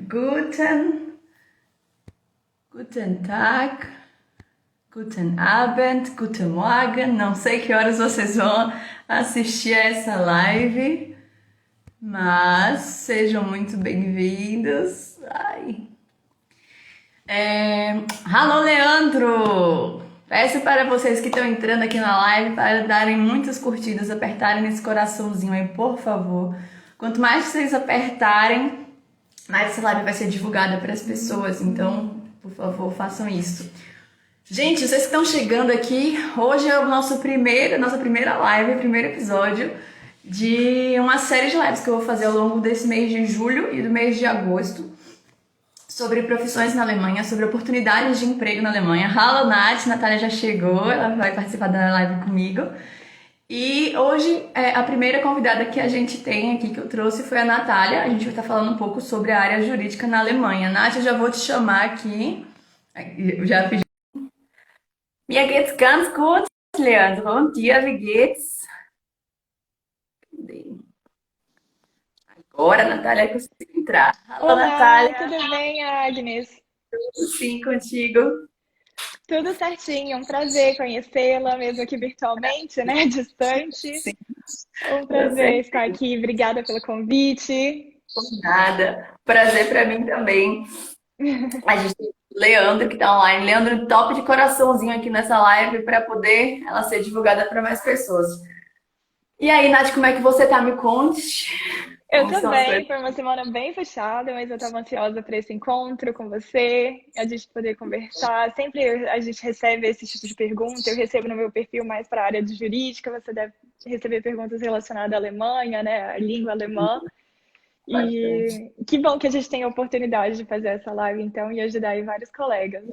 guten Tag, guten Abend, guten Morgen. Não sei que horas vocês vão assistir a essa live, mas sejam muito bem-vindos. Alô, Leandro! Peço para vocês que estão entrando aqui na live para darem muitas curtidas, apertarem nesse coraçãozinho aí, por favor. Quanto mais vocês apertarem, mais essa live vai ser divulgada para as pessoas. Então, por favor, façam isso. Gente, vocês que estão chegando aqui, hoje é nossa primeira live, o primeiro episódio de uma série de lives que eu vou fazer ao longo desse mês de julho e do mês de agosto sobre profissões na Alemanha, sobre oportunidades de emprego na Alemanha. Hallo, Nath, Natália já chegou, ela vai participar da live comigo. E hoje, a primeira convidada que a gente tem aqui, que eu trouxe, foi a Natália. A gente vai estar falando um pouco sobre a área jurídica na Alemanha. Nath, eu já vou te chamar aqui. Eu já pedi. Mir geht's ganz gut, Leandro. Und dir, wie geht's? Agora a Natália conseguiu entrar. Alô, Olá, Natália. tudo bem, Agnes? Tudo sim contigo? Tudo certinho, um prazer conhecê-la, mesmo aqui virtualmente, né? Distante. Sim, Um com prazer estar certeza. aqui, obrigada pelo convite. Nada. Prazer para mim também. A gente tem o Leandro que está online. Leandro, top de coraçãozinho aqui nessa live para poder ela ser divulgada para mais pessoas. E aí, Nath, como é que você tá? Me conte. Eu Como estão as também, coisas? foi uma semana bem fechada, mas eu estava ansiosa para esse encontro com você, a gente poder conversar. Sempre a gente recebe esse tipo de pergunta, eu recebo no meu perfil mais para a área de jurídica, você deve receber perguntas relacionadas à Alemanha, né? À língua alemã. Bastante. E que bom que a gente tem a oportunidade de fazer essa live, então, e ajudar aí vários colegas.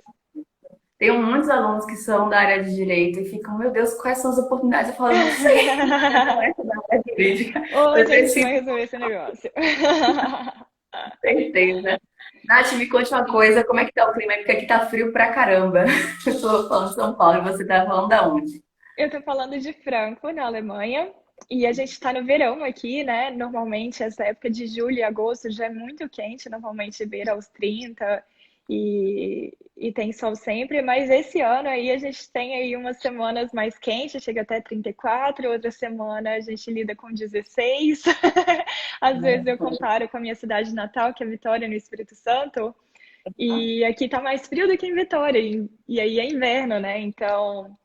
Tenho muitos alunos que são da área de direito e ficam, meu Deus, quais são as oportunidades? Eu falo, não sei, não é da área jurídica. Eu Hoje a gente preciso vai resolver esse negócio. ter certeza. Nath, me conte uma coisa, como é que tá o clima? Porque aqui tá frio pra caramba. Eu tô falando de São Paulo e você tá falando da onde? Eu tô falando de Frankfurt, na Alemanha, e a gente está no verão aqui, né? Normalmente, essa época de julho e agosto já é muito quente, normalmente beira aos 30 e tem sol sempre, mas esse ano aí a gente tem aí umas semanas mais quentes, chega até 34, outra semana a gente lida com 16. Às vezes eu comparo com a minha cidade natal, que é Vitória, no Espírito Santo, e aqui tá mais frio do que em Vitória, e aí é inverno, né? Então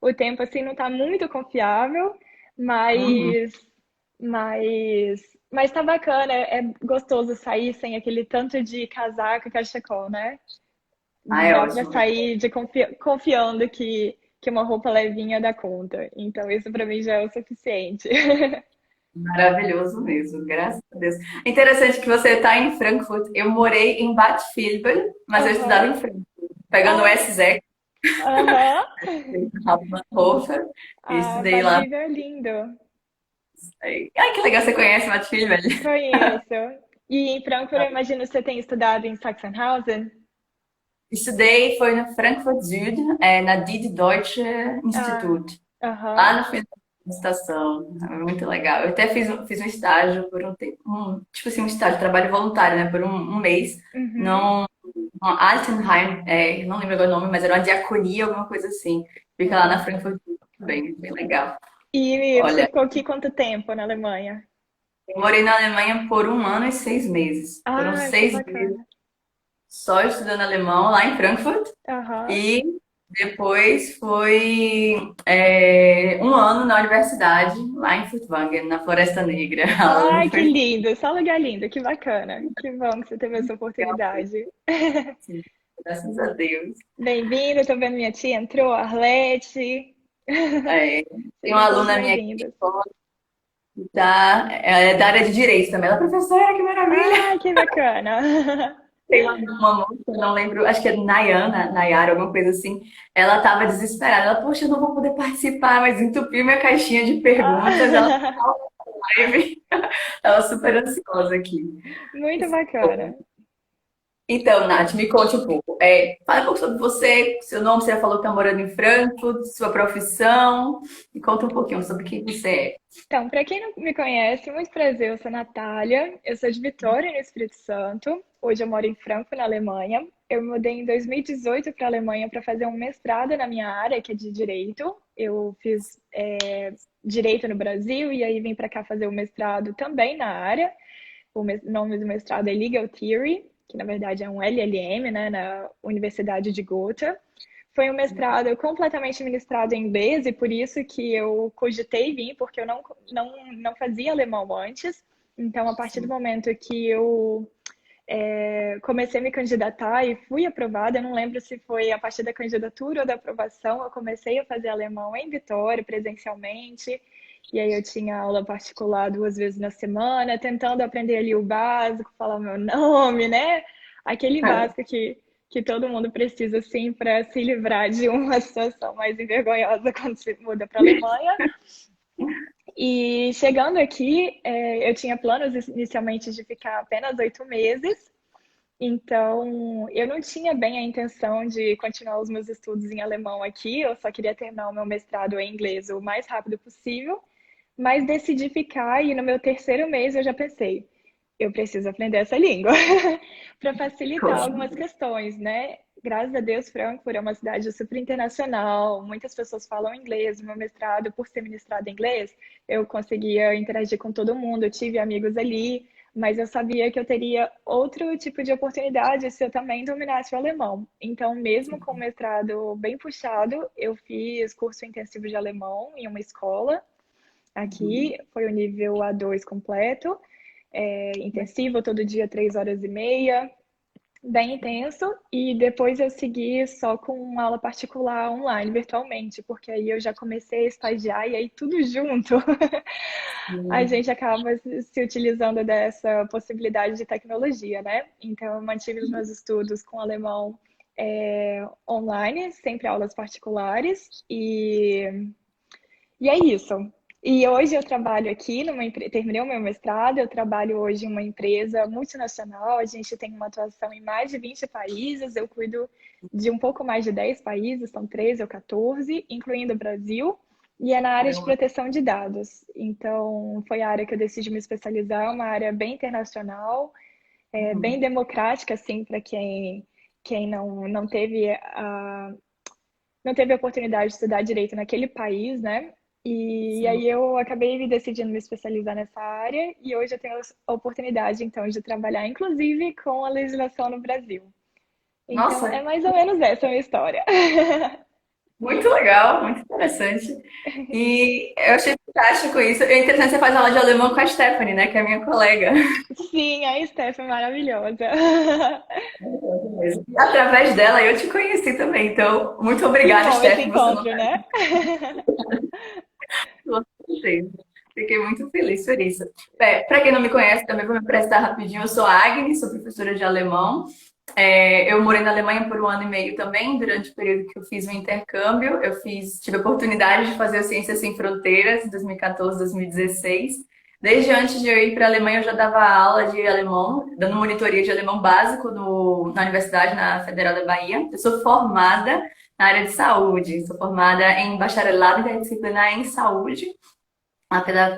o tempo assim não tá muito confiável, Uhum. mas mas mas tá bacana, é gostoso sair sem aquele tanto de casaco e cachecol, né? Ah, é Dá pra ótimo. sair de confiando que uma roupa levinha dá conta. Então isso pra mim já é o suficiente. Maravilhoso mesmo, graças a Deus. Interessante que você está em Frankfurt. Eu morei em Bad Vilbel, mas eu estudava Aham. em Frankfurt, pegando o Ah, SZ, aham. Hauptbahnhof, e Ah, estudei Bad lá. Vilbel é lindo. Ai, que legal, você conhece Bad Vilbel? Conheço. E em Frankfurt, eu imagino que você tem estudado em Sachsenhausen. Estudei, foi no Frankfurt Süd, na DID Deutsche Ah, Institut, lá aham. no final da estação. É muito legal. Eu até fiz um estágio por um tempo, tipo assim, um estágio, trabalho voluntário, né, por um mês, Uhum. num Altenheim, não lembro agora o nome, mas era uma diaconia, alguma coisa assim. Fica lá na Frankfurt, bem, bem legal. E você Olha, ficou aqui quanto tempo na Alemanha? eu morei na Alemanha por 1 ano e 6 meses. Foram Ah, que 6 meses bacana. só estudando alemão lá em Frankfurt. Aham. E depois foi 1 ano na universidade, lá em Furtwangen, na Floresta Negra. A Ai, que Universidade, lindo. Só lugar lindo. Que bacana. Que bom que você teve essa oportunidade. graças a Deus. Bem-vindo. Tô vendo minha tia entrou, Arlete. É, tem uma Sejam todos aluna minha aqui bem-vindos. que tá, é da área de direito também. Ela, professora, que maravilha! Ai, que bacana. Tem uma moça, eu não lembro, acho que é Nayana, Nayara, alguma coisa assim. Ela tava desesperada. Ela, poxa, eu não vou poder participar, mas entupiu minha caixinha de perguntas. Ela Ah, live. Tava super ansiosa aqui. muito bacana. Então, Nath, me conte um pouco. Fala um pouco sobre você, seu nome, você já falou que está morando em Frankfurt, sua profissão. Me conta um pouquinho sobre quem você é. Então, para quem não me conhece, muito prazer, eu sou a Natália, eu sou de Vitória, no Espírito Santo. Hoje eu moro em Frankfurt, na Alemanha. Eu me mudei em 2018 para a Alemanha para fazer um mestrado na minha área, que é de Direito. Eu fiz Direito no Brasil e aí vim para cá fazer o mestrado também na área. O nome do mestrado é Legal Theory, que na verdade é um LLM, né, na Universidade de Gotha. Foi um mestrado completamente ministrado em inglês e por isso que eu cogitei vir, porque eu não fazia alemão antes. Então, a partir do momento que eu comecei a me candidatar e fui aprovada, eu não lembro se foi a partir da candidatura ou da aprovação, eu comecei a fazer alemão em Vitória, presencialmente. E aí eu tinha aula particular 2 vezes na semana, tentando aprender ali o básico, falar o meu nome, né? Aquele básico que todo mundo precisa, assim, para se livrar de uma situação mais envergonhosa quando se muda para a Alemanha. E chegando aqui, eu tinha planos inicialmente de ficar apenas 8 meses, então eu não tinha bem a intenção de continuar os meus estudos em alemão aqui, eu só queria terminar o meu mestrado em inglês o mais rápido possível, mas decidi ficar e no meu terceiro mês eu já pensei, eu preciso aprender essa língua para facilitar Poxa. algumas questões, né? Graças a Deus, Frankfurt é uma cidade super internacional, muitas pessoas falam inglês. O meu mestrado, por ser ministrado em inglês, eu conseguia interagir com todo mundo, eu tive amigos ali, mas eu sabia que eu teria outro tipo de oportunidade se eu também dominasse o alemão. Então, mesmo com o mestrado bem puxado, eu fiz curso intensivo de alemão em uma escola aqui, foi o nível A2 completo, intensivo, todo dia 3 horas e meia, bem intenso, e depois eu segui só com uma aula particular online, virtualmente, porque aí eu já comecei a estagiar e aí tudo junto. A gente acaba se utilizando dessa possibilidade de tecnologia, né? Então, eu mantive os meus estudos com alemão online, sempre aulas particulares, e é isso. E hoje eu trabalho aqui terminei o meu mestrado, eu trabalho hoje em uma empresa multinacional, a gente tem uma atuação em mais de 20 países, eu cuido de um pouco mais de 10 países, são 13 ou 14, incluindo o Brasil, e é na área de proteção de dados. Então, foi a área que eu decidi me especializar, uma área bem internacional, bem democrática, assim, para quem não teve a oportunidade de estudar direito naquele país, né? E Sim. aí eu acabei me decidindo me especializar nessa área e hoje eu tenho a oportunidade, então, de trabalhar, inclusive, com a legislação no Brasil. Então, é Nossa, mais ou menos essa a minha história. muito legal, muito interessante. E eu achei fantástico isso. É interessante você faz aula de alemão com a Stephanie, né? Que é a minha colega. Sim, a Steph é maravilhosa. Através dela eu te conheci também. Então, muito Que obrigada, bom esse Steph. Você não encontro, né? Com certeza. Fiquei muito feliz por isso. Para quem não me conhece, também vou me apresentar rapidinho. Eu sou a Agnes, sou professora de alemão. Eu morei na Alemanha por 1 ano e meio também, durante o período que eu fiz o intercâmbio. Tive a oportunidade de fazer o Ciências Sem Fronteiras em 2014, 2016. Desde antes de eu ir para a Alemanha, eu já dava aula de alemão, dando monitoria de alemão básico na Universidade, na Federal da Bahia. Eu sou formada na área de saúde, sou formada em bacharelado interdisciplinar em saúde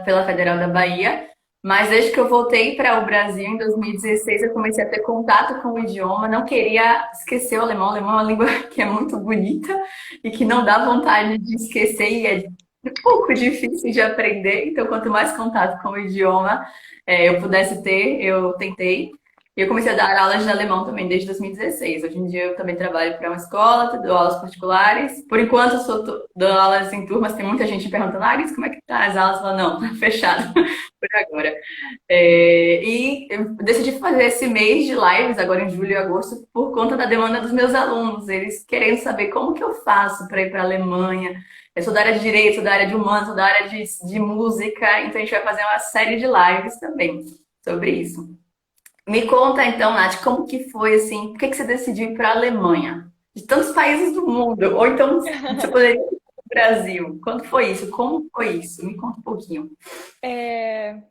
pela Federal da Bahia. Mas desde que eu voltei para o Brasil em 2016, eu comecei a ter contato com o idioma. Não queria esquecer o alemão. O alemão é uma língua que é muito bonita e que não dá vontade de esquecer e é um pouco difícil de aprender. Então, quanto mais contato com o idioma eu pudesse ter, eu tentei. E eu comecei a dar aulas de alemão também desde 2016. Hoje em dia eu também trabalho para uma escola, dou aulas particulares. Por enquanto dou aulas em turmas, tem muita gente perguntando, Agnes, como é que tá as aulas? Eu falo, não, tá fechado por agora. E eu decidi fazer esse mês de lives, agora em julho e agosto, por conta da demanda dos meus alunos. Eles querendo saber como que eu faço para ir para a Alemanha. Eu sou da área de direito, sou da área de humanos, sou da área de música, então a gente vai fazer uma série de lives também sobre isso. Me conta então, Nath, como que foi assim? Por que você decidiu ir para a Alemanha? De tantos países do mundo. Ou então você poderia. Brasil. Quando foi isso? Como foi isso? Me conta um pouquinho.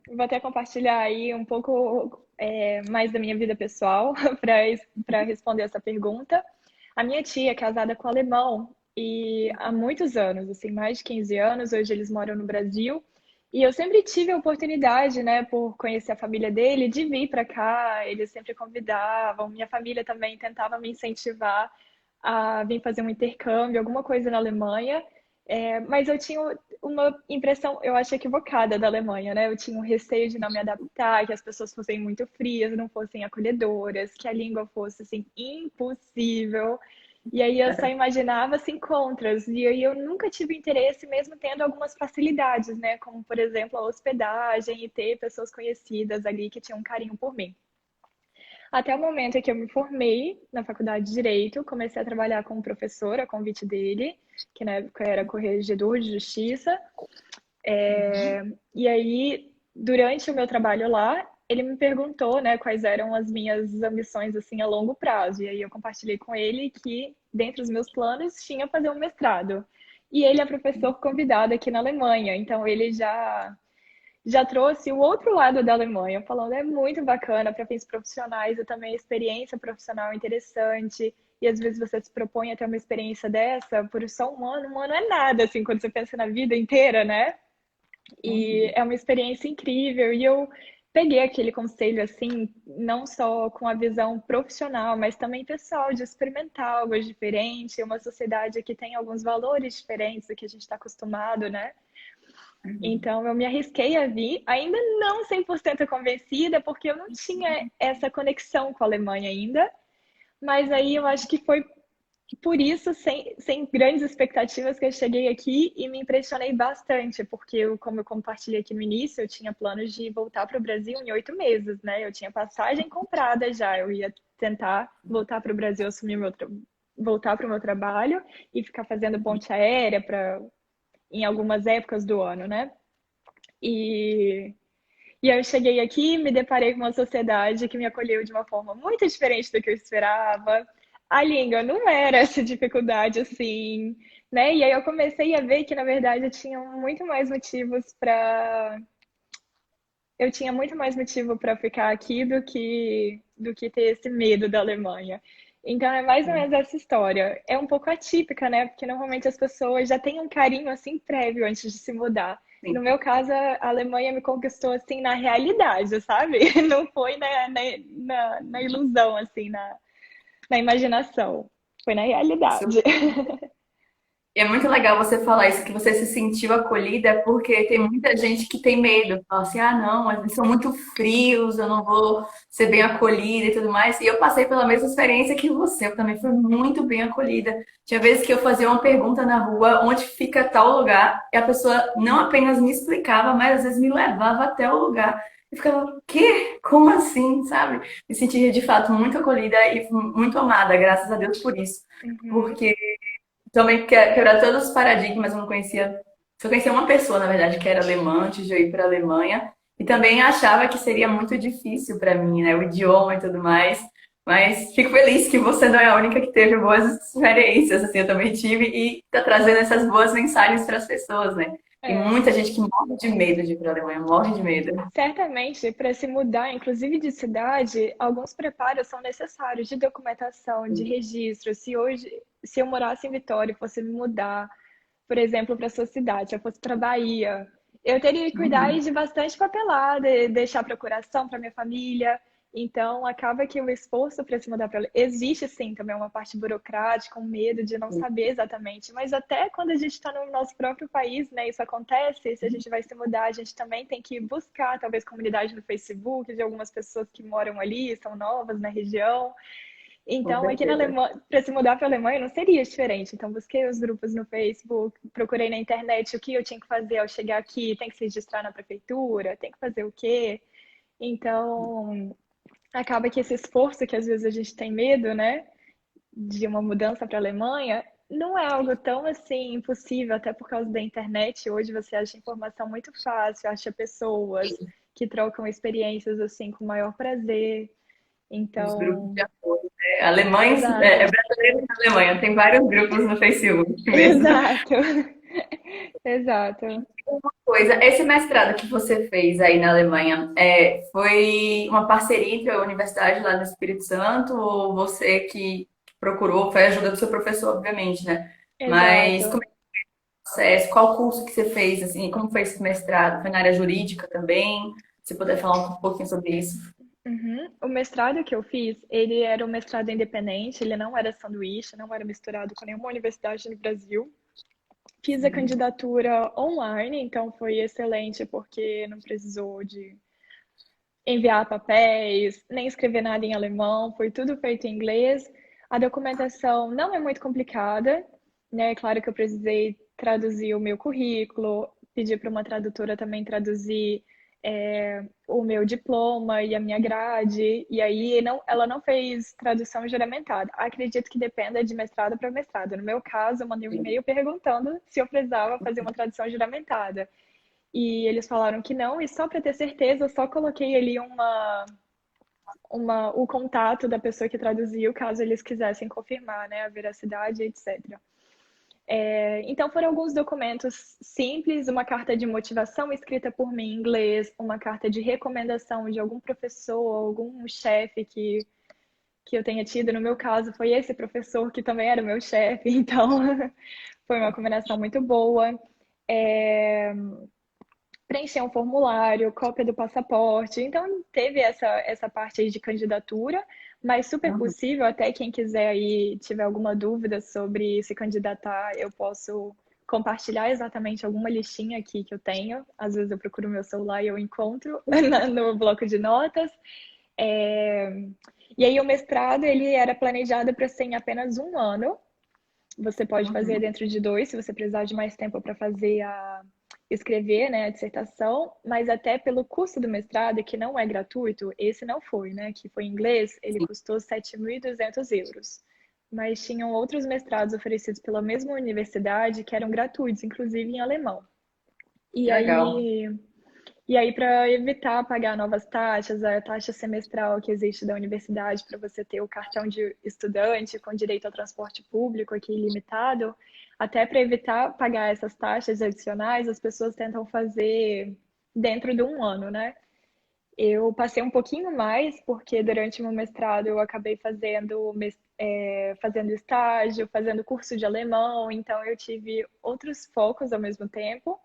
Vou até compartilhar aí um pouco mais da minha vida pessoal para responder essa pergunta. A minha tia é casada com um alemão e há muitos anos, assim, mais de 15 anos, hoje eles moram no Brasil. E eu sempre tive a oportunidade, né, por conhecer a família dele, de vir para cá. Eles sempre convidavam. Minha família também tentava me incentivar a vir fazer um intercâmbio, alguma coisa na Alemanha. Mas eu tinha uma impressão, eu acho, equivocada da Alemanha, né? Eu tinha um receio de não me adaptar, que as pessoas fossem muito frias, não fossem acolhedoras, que a língua fosse, assim, impossível. E aí eu só imaginava, assim, contras. E aí eu nunca tive interesse, mesmo tendo algumas facilidades, né? Como, por exemplo, a hospedagem e ter pessoas conhecidas ali que tinham um carinho por mim. Até o momento em que eu me formei na faculdade de Direito, comecei a trabalhar como professora, a convite dele, que na época era corregedor de justiça. E aí, durante o meu trabalho lá, ele me perguntou, né, quais eram as minhas ambições assim a longo prazo. E aí eu compartilhei com ele que dentre os meus planos tinha fazer um mestrado. E ele é professor convidado aqui na Alemanha, então ele já trouxe o outro lado da Alemanha, falando é muito bacana para fins profissionais e também experiência profissional interessante. E às vezes você se propõe a ter uma experiência dessa por só um ano é nada, assim, quando você pensa na vida inteira, né? E Uhum. é uma experiência incrível. E eu peguei aquele conselho, assim, não só com a visão profissional, mas também pessoal, de experimentar algo diferente, uma sociedade que tem alguns valores diferentes do que a gente está acostumado, né? Uhum. Então, eu me arrisquei a vir, ainda não 100% convencida, porque eu não tinha essa conexão com a Alemanha ainda, mas aí eu acho que foi por isso, sem grandes expectativas, que eu cheguei aqui e me impressionei bastante, porque como eu compartilhei aqui no início, eu tinha planos de voltar para o Brasil em 8 meses, né? Eu tinha passagem comprada já, eu ia tentar voltar para o Brasil, voltar para o meu trabalho e ficar fazendo ponte aérea em algumas épocas do ano, né? E, e aí eu cheguei aqui, me deparei com uma sociedade que me acolheu de uma forma muito diferente do que eu esperava. A língua não era essa dificuldade assim, né? E aí eu comecei a ver que, na verdade, eu tinha muito mais motivo para ficar aqui do que ter esse medo da Alemanha. Então é mais ou menos essa história. É um pouco atípica, né? Porque normalmente as pessoas já têm um carinho assim prévio antes de se mudar. No Sim. meu caso, a Alemanha me conquistou assim na realidade, sabe? Não foi na ilusão, assim, na imaginação. Foi na realidade. E é muito legal você falar isso, que você se sentiu acolhida, porque tem muita gente que tem medo. Fala assim, ah, não, mas eles são muito frios, eu não vou ser bem acolhida e tudo mais. E eu passei pela mesma experiência que você, eu também fui muito bem acolhida. Tinha vezes que eu fazia uma pergunta na rua, onde fica tal lugar, e a pessoa não apenas me explicava, mas às vezes me levava até o lugar. Eu ficava, quê? Como assim, sabe? Me sentia de fato muito acolhida e muito amada, graças a Deus por isso. Uhum. Porque também quebrar todos os paradigmas, eu não conhecia. Só conhecia uma pessoa, na verdade, que era alemã, antes de eu ir para a Alemanha. E também achava que seria muito difícil para mim, né? O idioma e tudo mais. Mas fico feliz que você não é a única que teve boas experiências, assim, eu também tive, e tá trazendo essas boas mensagens para as pessoas, né? Tem É. muita gente que morre de medo de ir para a Alemanha, morre de medo. Certamente, para se mudar, inclusive de cidade, alguns preparos são necessários de documentação, de registro. Se eu morasse em Vitória e fosse me mudar, por exemplo, para sua cidade, se eu fosse para Bahia, eu teria que cuidar aí Uhum. de bastante papelada, deixar procuração para minha família. Então, acaba que o esforço para se mudar para existe sim também uma parte burocrática, um medo de não saber exatamente, mas até quando a gente está no nosso próprio país, né, isso acontece. Se a gente vai se mudar, a gente também tem que buscar talvez comunidade no Facebook de algumas pessoas que moram ali, são novas na região. Com Então, aqui na certeza. Alemanha, para se mudar para a Alemanha não seria diferente. Então, busquei os grupos no Facebook, procurei na internet o que eu tinha que fazer ao chegar aqui, tem que se registrar na prefeitura, tem que fazer o quê? Então, acaba que esse esforço que às vezes a gente tem medo, né, de uma mudança para a Alemanha, não é algo tão assim impossível, até por causa da internet. Hoje você acha informação muito fácil, acha pessoas que trocam experiências assim com o maior prazer. Os grupos de Então, apoio, né? Alemães, exato. brasileiros na Alemanha, tem vários grupos no Facebook mesmo. Exato. Exato. Coisa, esse mestrado que você fez aí na Alemanha, foi uma parceria entre a universidade lá no Espírito Santo ou você que procurou, foi a ajuda do seu professor, obviamente, né? Mas como Exato. é o processo? Qual curso que você fez, assim, como foi esse mestrado? Foi na área jurídica também? Se puder falar um pouquinho sobre isso. Uhum. O mestrado que eu fiz, ele era um mestrado independente, ele não era sanduíche, não era misturado com nenhuma universidade no Brasil. Fiz a Sim. candidatura online, então foi excelente porque não precisou de enviar papéis, nem escrever nada em alemão, foi tudo feito em inglês. A documentação não é muito complicada, né? Claro que eu precisei traduzir o meu currículo, pedir para uma tradutora também traduzir o meu diploma e a minha grade, e aí ela não fez tradução juramentada. Acredito que dependa de mestrado para mestrado. No meu caso, eu mandei um e-mail perguntando se eu precisava fazer uma tradução juramentada. E eles falaram que não, e só para ter certeza, eu só coloquei ali o contato da pessoa que traduziu, caso eles quisessem confirmar, né, a veracidade, etc. Então foram alguns documentos simples, uma carta de motivação escrita por mim em inglês, uma carta de recomendação de algum professor, algum chefe que eu tenha tido. No meu caso, foi esse professor que também era o meu chefe, então foi uma combinação muito boa. É, Preencher um formulário, cópia do passaporte. Então, teve essa parte aí de candidatura, mas super Uhum. possível, até quem quiser aí, tiver alguma dúvida sobre se candidatar, eu posso compartilhar exatamente alguma listinha aqui que eu tenho. Às vezes eu procuro meu celular e eu encontro no bloco de notas. É... E aí o mestrado, ele era planejado para ser em apenas um ano. Você pode fazer Uhum. dentro de dois, se você precisar de mais tempo para fazer escrever, né, a dissertação, mas até pelo custo do mestrado, que não é gratuito, esse não foi, né, que foi em inglês, ele Sim, custou 7.200 euros. Mas tinham outros mestrados oferecidos pela mesma universidade que eram gratuitos, inclusive em alemão. E que legal. aí para evitar pagar novas taxas, a taxa semestral que existe da universidade para você ter o cartão de estudante com direito ao transporte público aqui ilimitado, até para evitar pagar essas taxas adicionais, as pessoas tentam fazer dentro de um ano, né? Eu passei um pouquinho mais, porque durante o meu mestrado eu acabei fazendo estágio, fazendo curso de alemão, então eu tive outros focos ao mesmo tempo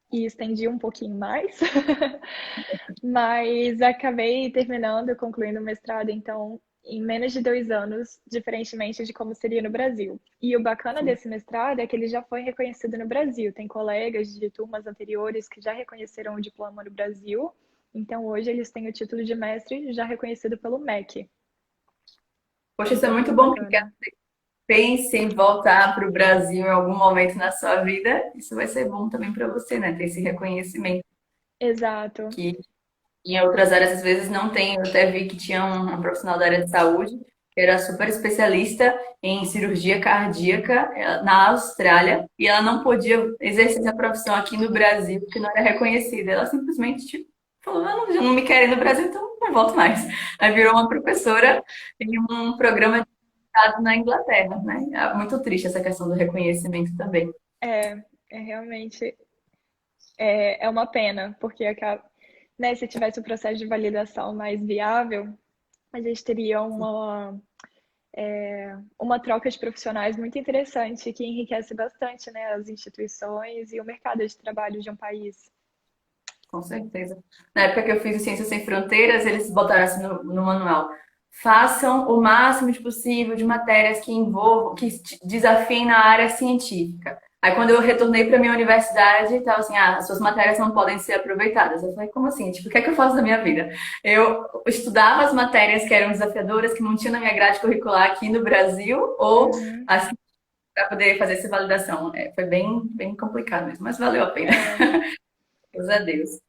e estendi um pouquinho mais. Mas acabei terminando, concluindo o mestrado, então, em menos de 2 anos, diferentemente de como seria no Brasil. E o bacana Sim. desse mestrado é que ele já foi reconhecido no Brasil. Tem colegas de turmas anteriores que já reconheceram o diploma no Brasil. Então, hoje eles têm o título de mestre já reconhecido pelo MEC. Poxa, isso é Então, muito muito bom, porque bacana. pense em voltar para o Brasil em algum momento na sua vida, isso vai ser bom também para você, né? Ter esse reconhecimento Exato. que em outras áreas às vezes não tem. Eu até vi que tinha um profissional da área de saúde que era super especialista em cirurgia cardíaca na Austrália e ela não podia exercer essa profissão aqui no Brasil porque não era reconhecida. Ela simplesmente tipo, falou: eu não me querem no Brasil, então não volto mais. Aí virou uma professora em um programa de estado na Inglaterra, né? É muito triste essa questão do reconhecimento também. É realmente é uma pena, porque acaba, né, se tivesse o processo de validação mais viável, a gente teria uma troca de profissionais muito interessante que enriquece bastante, né, as instituições e o mercado de trabalho de um país. Com certeza. Na época que eu fiz o Ciências Sem Fronteiras, eles botaram assim no manual. Façam o máximo de possível de matérias que envolvam, que desafiem na área científica. Aí quando eu retornei para minha universidade, estava assim, suas matérias não podem ser aproveitadas. Eu falei, como assim? Tipo, o que é que eu faço da minha vida? Eu estudava as matérias que eram desafiadoras, que não tinha na minha grade curricular aqui no Brasil, ou Uhum. assim, para poder fazer essa validação. Foi bem complicado mesmo, mas valeu a pena, É. graças a Deus.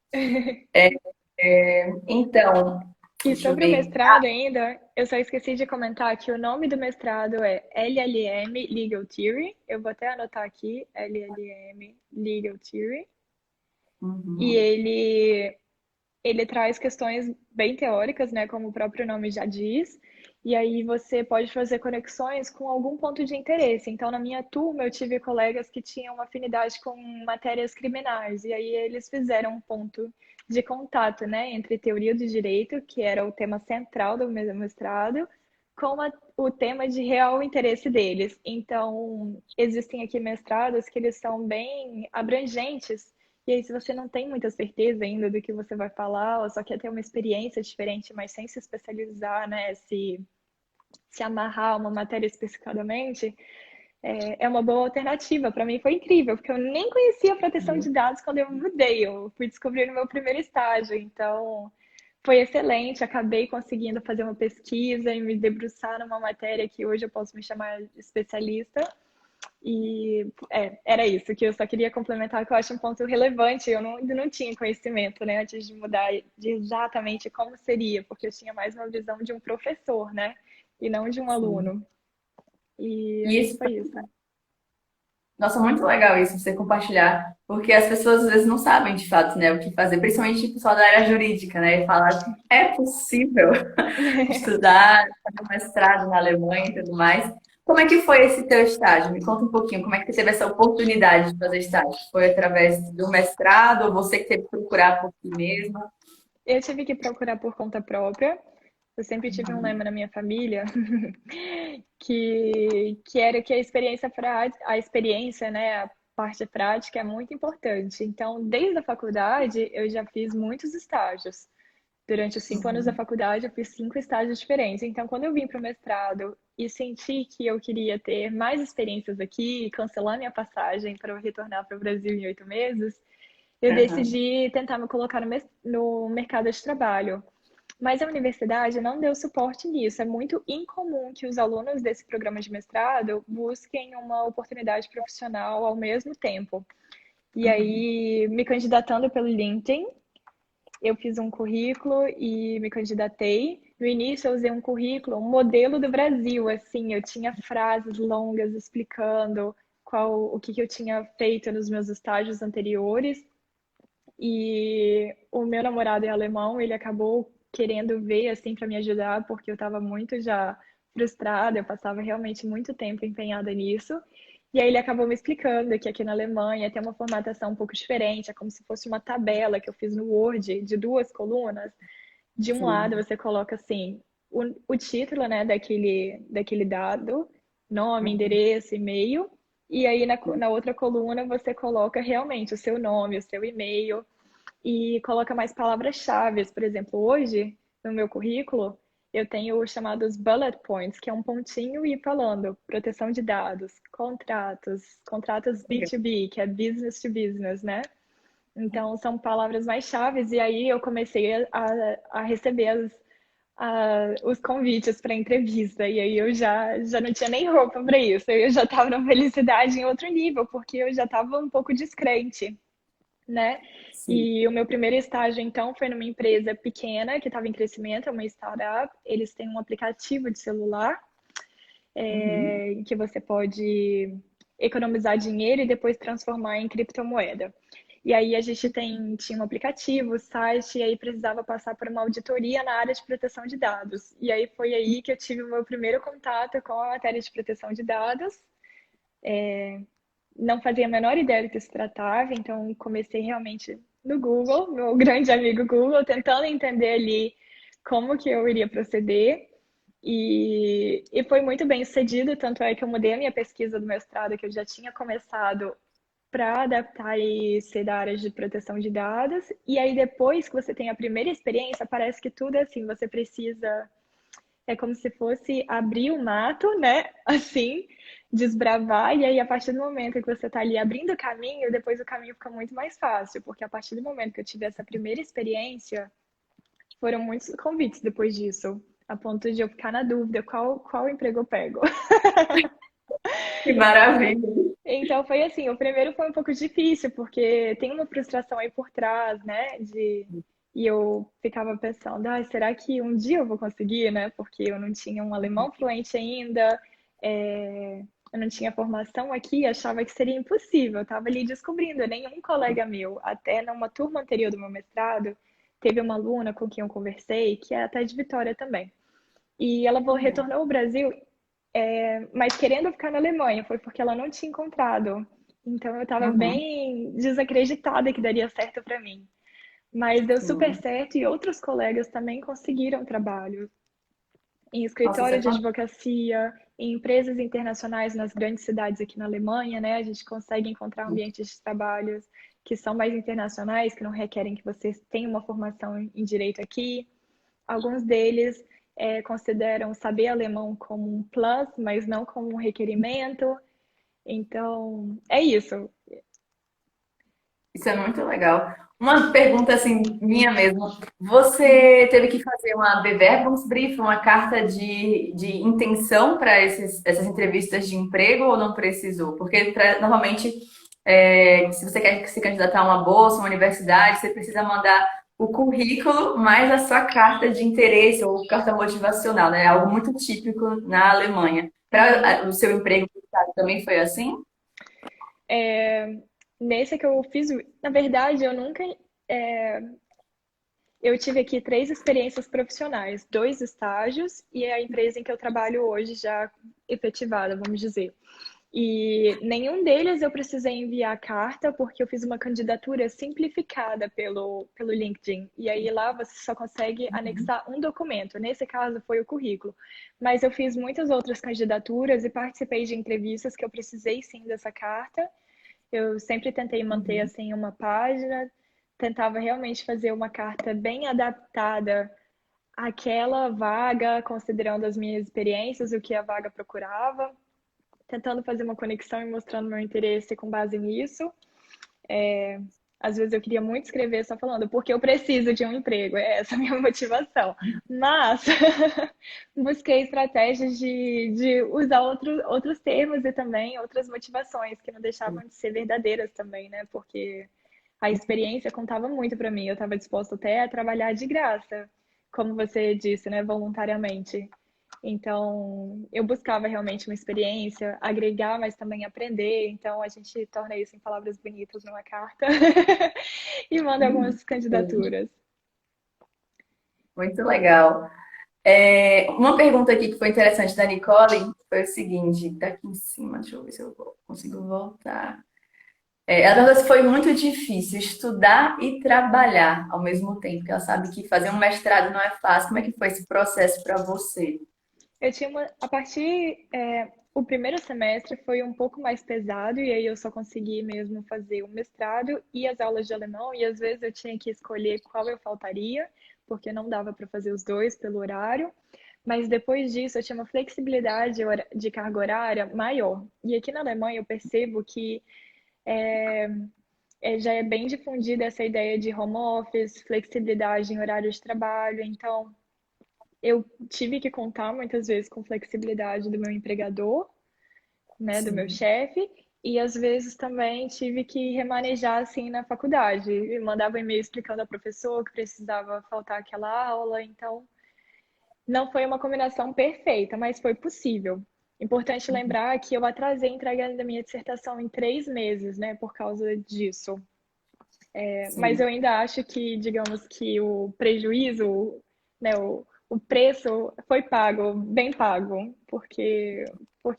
Então, E deixa eu sobre o ver. mestrado ainda, eu só esqueci de comentar que o nome do mestrado é LLM Legal Theory. Eu vou até anotar aqui, LLM Legal Theory. E Uhum. ele traz questões bem teóricas, né, como o próprio nome já diz, E aí você pode fazer conexões com algum ponto de interesse. Então, na minha turma, eu tive colegas que tinham uma afinidade com matérias criminais, e aí eles fizeram um ponto de contato, né, entre teoria do direito, que era o tema central do meu mestrado, com o tema de real interesse deles. Então, existem aqui mestrados que eles são bem abrangentes, e aí se você não tem muita certeza ainda do que você vai falar, ou só quer ter uma experiência diferente, mas sem se especializar, né, se amarrar a uma matéria especificadamente, é uma boa alternativa. Para mim foi incrível, porque eu nem conhecia proteção de dados quando eu mudei. Eu fui descobrir no meu primeiro estágio, então foi excelente. Acabei conseguindo fazer uma pesquisa e me debruçar numa matéria que hoje eu posso me chamar de especialista. E era isso que eu só queria complementar, que eu acho um ponto relevante. Eu não tinha conhecimento, né, antes de mudar, de exatamente como seria, porque eu tinha mais uma visão de um professor, né, e não de um Sim. aluno. E E isso, foi isso. nossa, muito legal isso, você compartilhar, porque as pessoas às vezes não sabem de fato, né, o que fazer, principalmente o pessoal da área jurídica, né, e falar que é possível estudar, fazer um mestrado na Alemanha e tudo mais. Como é que foi esse teu estágio? Me conta um pouquinho, como é que você teve essa oportunidade de fazer estágio? Foi através do mestrado ou você que teve que procurar por si mesma? Eu tive que procurar por conta própria. Eu sempre tive um lema na minha família que era que a experiência, né, a parte prática é muito importante. Então, desde a faculdade, eu já fiz muitos estágios. Durante os 5 anos da faculdade, eu fiz 5 estágios diferentes. Então, quando eu vim para o mestrado e senti que eu queria ter mais experiências aqui e cancelar minha passagem para eu retornar para o Brasil em 8 meses, eu Aham, decidi tentar me colocar no mercado de trabalho. Mas a universidade não deu suporte nisso. É muito incomum que os alunos desse programa de mestrado busquem uma oportunidade profissional ao mesmo tempo. E uhum, aí, me candidatando pelo LinkedIn, eu fiz um currículo e me candidatei. No início, eu usei um currículo, um modelo do Brasil, assim, eu tinha frases longas explicando o que eu tinha feito nos meus estágios anteriores. E o meu namorado é alemão, ele acabou querendo ver assim para me ajudar, porque eu estava muito já frustrada, eu passava realmente muito tempo empenhada nisso. E aí ele acabou me explicando que aqui na Alemanha tem uma formatação um pouco diferente, é como se fosse uma tabela que eu fiz no Word de 2 colunas. De um lado sim, você coloca assim o título, né, daquele dado, nome, uhum, endereço, e-mail. E aí na outra coluna você coloca realmente o seu nome, o seu e-mail e coloca mais palavras-chave. Por exemplo, hoje, no meu currículo, eu tenho os chamados bullet points, que é um pontinho e falando proteção de dados, contratos legal. B2B, que é business to business, né? Então, são palavras mais chaves, e aí eu comecei a receber os convites para entrevista, e aí eu já não tinha nem roupa para isso, eu já estava na felicidade em outro nível, porque eu já estava um pouco descrente, né? Sim, E o meu primeiro estágio, então, foi numa empresa pequena que estava em crescimento, é uma startup. Eles têm um aplicativo de celular uhum, em que você pode economizar dinheiro e depois transformar em criptomoeda. E aí a gente tinha um aplicativo, site, e aí precisava passar por uma auditoria na área de proteção de dados. E aí foi aí que eu tive o meu primeiro contato com a matéria de proteção de dados. Não fazia a menor ideia do que se tratava, então comecei realmente no Google, meu grande amigo Google, tentando entender ali como que eu iria proceder. E foi muito bem sucedido, tanto é que eu mudei a minha pesquisa do mestrado, que eu já tinha começado para adaptar e ser da área de proteção de dados. E aí, depois que você tem a primeira experiência, parece que tudo é assim, você precisa é como se fosse abrir o mato, né? Assim, desbravar, e aí a partir do momento que você está ali abrindo o caminho, depois o caminho fica muito mais fácil, porque a partir do momento que eu tive essa primeira experiência, foram muitos convites depois disso, a ponto de eu ficar na dúvida qual emprego eu pego. que maravilha. Então foi assim, o primeiro foi um pouco difícil, porque tem uma frustração aí por trás, né? E eu ficava pensando, ah, será que um dia eu vou conseguir, né? Porque eu não tinha um alemão fluente ainda, eu não tinha formação aqui, achava que seria impossível. Eu estava ali descobrindo, nenhum colega meu, até numa turma anterior do meu mestrado, teve uma aluna com quem eu conversei, que é até de Vitória também. E ela Legal. retornou ao Brasil, mas querendo ficar na Alemanha, foi porque ela não tinha encontrado. Então eu estava Uhum. bem desacreditada que daria certo para mim. Mas deu super Sim. certo e outros colegas também conseguiram trabalho em Nossa, isso escritório é de fantástico. advocacia, em empresas internacionais nas grandes cidades aqui na Alemanha, né? A gente consegue encontrar ambientes de trabalhos que são mais internacionais, que não requerem que você tenha uma formação em direito aqui. Alguns deles consideram saber alemão como um plus, mas não como um requerimento. Então, é isso. Isso é muito legal. Uma pergunta assim, minha mesmo. Você teve que fazer uma Bewerbungsbrief, uma carta de intenção para essas entrevistas de emprego ou não precisou? Porque normalmente, se você quer se candidatar a uma bolsa, uma universidade, você precisa mandar o currículo mais a sua carta de interesse ou carta motivacional, né? É algo muito típico na Alemanha. Uhum. Para o seu emprego também foi assim? Nesse que eu fiz, na verdade, eu nunca. é, eu tive aqui 3 experiências profissionais, 2 estágios e a empresa em que eu trabalho hoje já efetivada, vamos dizer. E nenhum deles eu precisei enviar carta, porque eu fiz uma candidatura simplificada pelo LinkedIn. E aí lá você só consegue anexar um documento. Nesse caso foi o currículo. Mas eu fiz muitas outras candidaturas e participei de entrevistas que eu precisei sim dessa carta. Eu sempre tentei manter Uhum. assim uma página, tentava realmente fazer uma carta bem adaptada àquela vaga, considerando as minhas experiências, o que a vaga procurava, tentando fazer uma conexão e mostrando meu interesse com base nisso. Às vezes eu queria muito escrever só falando porque eu preciso de um emprego, é essa a minha motivação. Mas busquei estratégias de usar outros termos e também outras motivações que não deixavam de ser verdadeiras também, né? Porque a experiência contava muito para mim. Eu estava disposta até a trabalhar de graça, como você disse, né? Voluntariamente. Então, eu buscava realmente uma experiência, agregar, mas também aprender. Então, a gente torna isso em palavras bonitas numa carta e manda algumas Sim, candidaturas. muito legal. Uma pergunta aqui que foi interessante da Nicole foi o seguinte, tá aqui em cima, deixa eu ver se eu consigo voltar. Ela perguntou se foi muito difícil estudar e trabalhar ao mesmo tempo, porque ela sabe que fazer um mestrado não é fácil. Como é que foi esse processo para você? Eu tinha a partir, o primeiro semestre foi um pouco mais pesado e aí eu só consegui mesmo fazer o mestrado e as aulas de alemão e às vezes eu tinha que escolher qual eu faltaria, porque não dava para fazer os dois pelo horário. Mas depois disso eu tinha uma flexibilidade de carga horária maior. E aqui na Alemanha eu percebo que já é bem difundida essa ideia de home office, flexibilidade em horário de trabalho. Então, eu tive que contar muitas vezes com flexibilidade do meu empregador, né, do meu Sim. chefe, e às vezes também tive que remanejar assim na faculdade. Eu mandava um e-mail explicando ao professor que precisava faltar aquela aula, então não foi uma combinação perfeita, mas foi possível. Importante lembrar que eu atrasei a entrega da minha dissertação em 3 meses, né, por causa disso. Mas Sim. eu ainda acho que, digamos que o prejuízo, né, o preço foi pago, bem pago, porque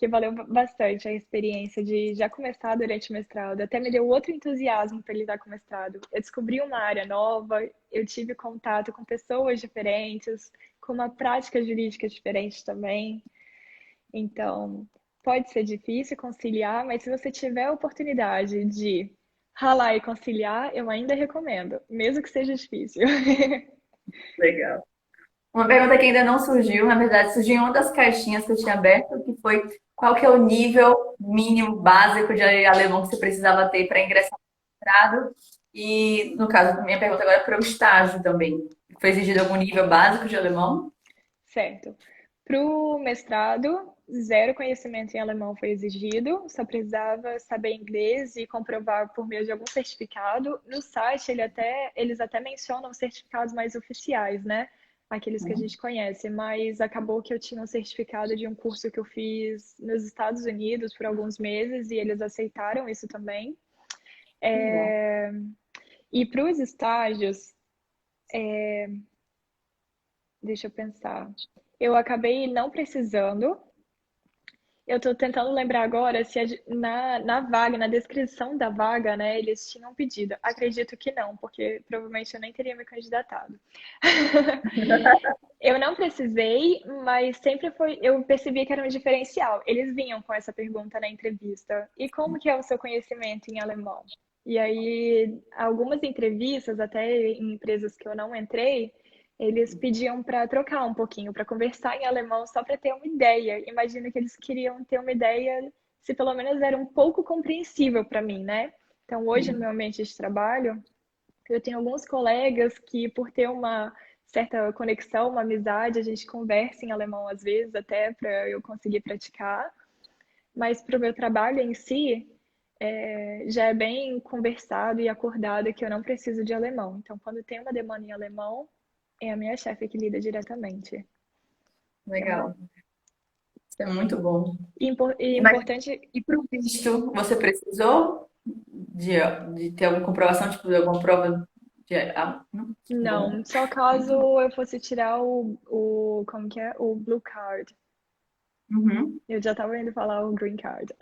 valeu bastante a experiência de já começar durante o mestrado. Até me deu outro entusiasmo para lidar com o mestrado. Eu descobri uma área nova, eu tive contato com pessoas diferentes, com uma prática jurídica diferente também. Então, pode ser difícil conciliar, mas se você tiver a oportunidade de ralar e conciliar, eu ainda recomendo, mesmo que seja difícil. Legal. Uma pergunta que ainda não surgiu, na verdade, surgiu em uma das caixinhas que eu tinha aberto, que foi qual que é o nível mínimo básico de alemão que você precisava ter para ingressar no mestrado? E, no caso, minha pergunta agora é para o estágio também. Foi exigido algum nível básico de alemão? Certo. Para o mestrado, zero conhecimento em alemão foi exigido, só precisava saber inglês e comprovar por meio de algum certificado. No site, eles até mencionam certificados mais oficiais, né? Aqueles que a gente conhece, mas acabou que eu tinha um certificado de um curso que eu fiz nos Estados Unidos por alguns meses e eles aceitaram isso também. Legal. E para os estágios, Deixa eu pensar. Eu acabei não precisando. Eu tô tentando lembrar agora se na vaga, na descrição da vaga, né, eles tinham pedido. Acredito que não, porque provavelmente eu nem teria me candidatado. Eu não precisei, mas sempre foi, eu percebi que era um diferencial. Eles vinham com essa pergunta na entrevista. E como que é o seu conhecimento em alemão? E aí, algumas entrevistas, até em empresas que eu não entrei, eles pediam para trocar um pouquinho, para conversar em alemão, só para ter uma ideia. Imagino que eles queriam ter uma ideia, se pelo menos era um pouco compreensível para mim, né? Então, hoje, no meu ambiente de trabalho, eu tenho alguns colegas que, por ter uma certa conexão, uma amizade, a gente conversa em alemão às vezes, até para eu conseguir praticar. Mas para o meu trabalho em si, já é bem conversado e acordado que eu não preciso de alemão. Então, quando tem uma demanda em alemão, é a minha chefe que lida diretamente. Então, Legal. Isso é muito bom. e Mas importante, e para o visto, você precisou de, de ter alguma comprovação, tipo, de alguma prova de. Não. Bom. não, só caso eu fosse tirar como que é? O Blue Card. Uhum. Eu já estava indo falar o Green Card.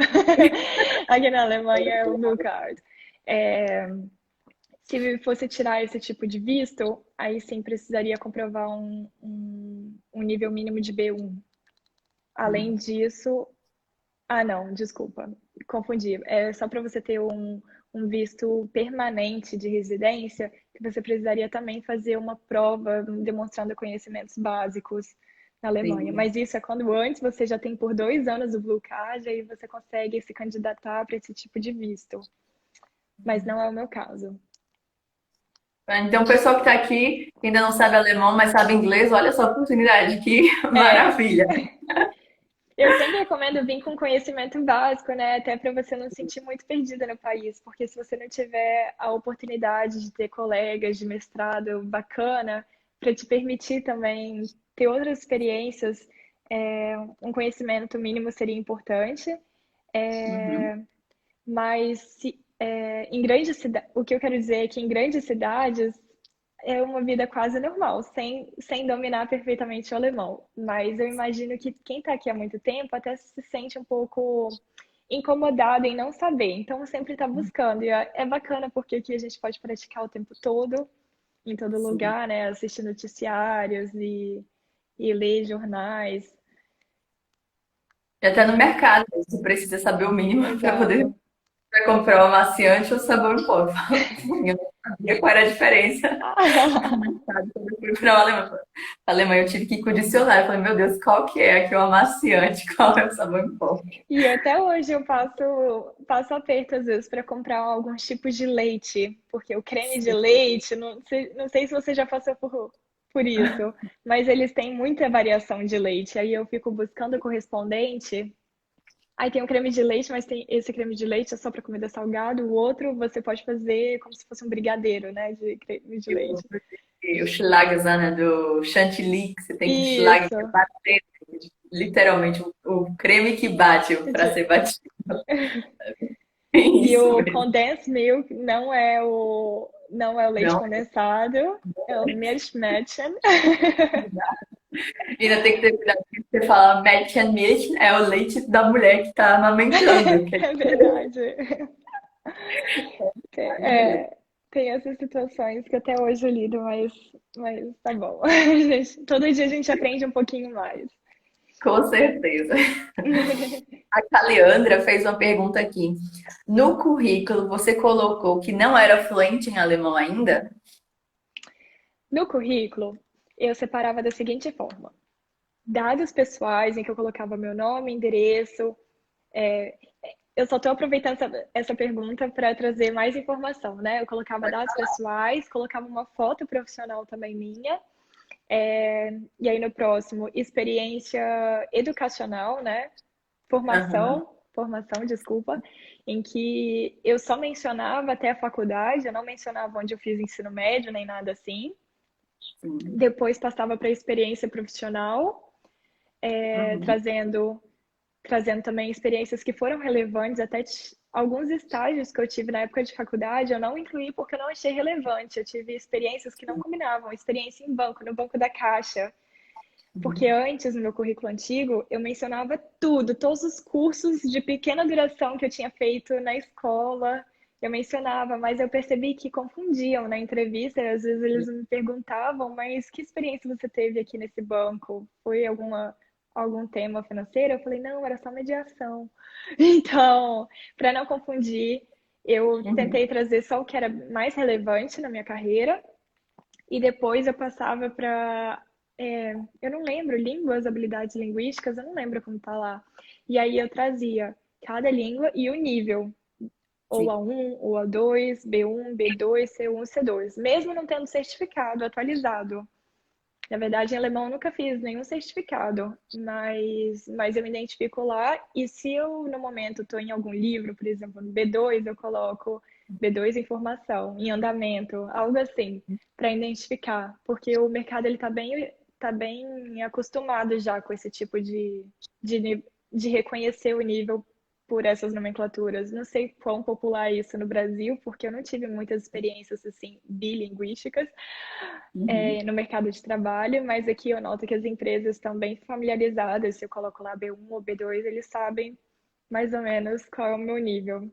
Aqui na Alemanha é o Blue Card. É, se fosse tirar esse tipo de visto, aí sim precisaria comprovar um nível mínimo de B1. Além disso, ah, não, desculpa, confundi. É só para você ter um visto permanente de residência, que você precisaria também fazer uma prova demonstrando conhecimentos básicos na Alemanha. Entendi. Mas isso é quando antes você já tem por 2 anos o Blue Card, aí você consegue se candidatar para esse tipo de visto. Mas não é o meu caso. Então, o pessoal que está aqui, que ainda não sabe alemão, mas sabe inglês, olha só a oportunidade, que É, maravilha. eu sempre recomendo vir com conhecimento básico, né? Até para você não se sentir muito perdida no país, porque se você não tiver a oportunidade de ter colegas de mestrado bacana, para te permitir também ter outras experiências, um conhecimento mínimo seria importante. Uhum. Mas em grandes cidades, o que eu quero dizer é que em grandes cidades é uma vida quase normal, sem dominar perfeitamente o alemão. Mas eu imagino que quem está aqui há muito tempo até se sente um pouco incomodado em não saber. Então, sempre está buscando. E é bacana porque aqui a gente pode praticar o tempo todo, em todo Sim. lugar, né? Assistir noticiários e ler jornais. E até no mercado, você precisa saber o mínimo para poder Exato. pra comprar o amaciante ou sabão em pó. Eu não sabia qual era a diferença no mercado quando eu fui para a Alemanha. Eu tive que ir com o dicionário. Eu falei, meu Deus, qual que é aqui o amaciante? Qual é o sabão em pó? E até hoje eu passo aperto às vezes para comprar alguns tipos de leite, porque o creme de leite, não sei se você já passou por isso, mas eles têm muita variação de leite. Aí eu fico buscando o correspondente. Aí tem o creme de leite, mas tem esse creme de leite é só para comida salgada, o outro você pode fazer como se fosse um brigadeiro, né, de creme de leite. O Schlagsahne do Chantilly, que você tem que Schlag Isso. bater, literalmente, o creme que bate para ser batido. É E isso o mesmo. condensed milk não é o leite Não, condensado, é o Milchmädchen. ainda tem que ter cuidado porque você fala Mädchen Milch, é o leite da mulher que está amamentando. Que É verdade. é Tem essas situações que até hoje eu lido, mas tá bom. Todo dia a gente aprende um pouquinho mais. com certeza. A Caleandra fez uma pergunta aqui. No currículo, você colocou que não era fluente em alemão ainda? No currículo, eu separava da seguinte forma: dados pessoais, em que eu colocava meu nome, endereço. Eu só estou aproveitando essa pergunta para trazer mais informação, né? Eu colocava dados pessoais, colocava uma foto profissional também minha. E aí no próximo, experiência educacional, né? Aham, Formação, desculpa, em que eu só mencionava até a faculdade, eu não mencionava onde eu fiz ensino médio, nem nada assim. sim. Depois passava para a experiência profissional, Uhum, trazendo também experiências que foram relevantes, até alguns estágios que eu tive na época de faculdade, eu não incluí porque eu não achei relevante. Eu tive experiências que não combinavam, experiência em banco, no banco da Caixa. Porque Uhum. antes, no meu currículo antigo, eu mencionava tudo, todos os cursos de pequena duração que eu tinha feito na escola, eu mencionava, mas eu percebi que confundiam na entrevista, e às vezes eles me perguntavam, mas que experiência você teve aqui nesse banco? Foi algum tema financeiro? Eu falei, não, era só mediação. Então, para não confundir, eu Uhum. tentei trazer só o que era mais relevante na minha carreira e depois eu passava para, eu não lembro, línguas, habilidades linguísticas, eu não lembro como tá lá. E aí eu trazia cada língua e o nível, ou Sim. A1, ou A2, B1, B2, C1, C2, mesmo não tendo certificado atualizado. Na verdade, em alemão eu nunca fiz nenhum certificado, mas eu me identifico lá e se eu, no momento, estou em algum livro, por exemplo, no B2, eu coloco B2 em formação, em andamento, algo assim, para identificar, porque o mercado ele tá bem acostumado já com esse tipo de reconhecer o nível por essas nomenclaturas. Não sei quão popular é isso no Brasil, porque eu não tive muitas experiências assim bilinguísticas, Uhum. no mercado de trabalho, mas aqui eu noto que as empresas estão bem familiarizadas. Se eu coloco lá B1 ou B2, eles sabem mais ou menos qual é o meu nível.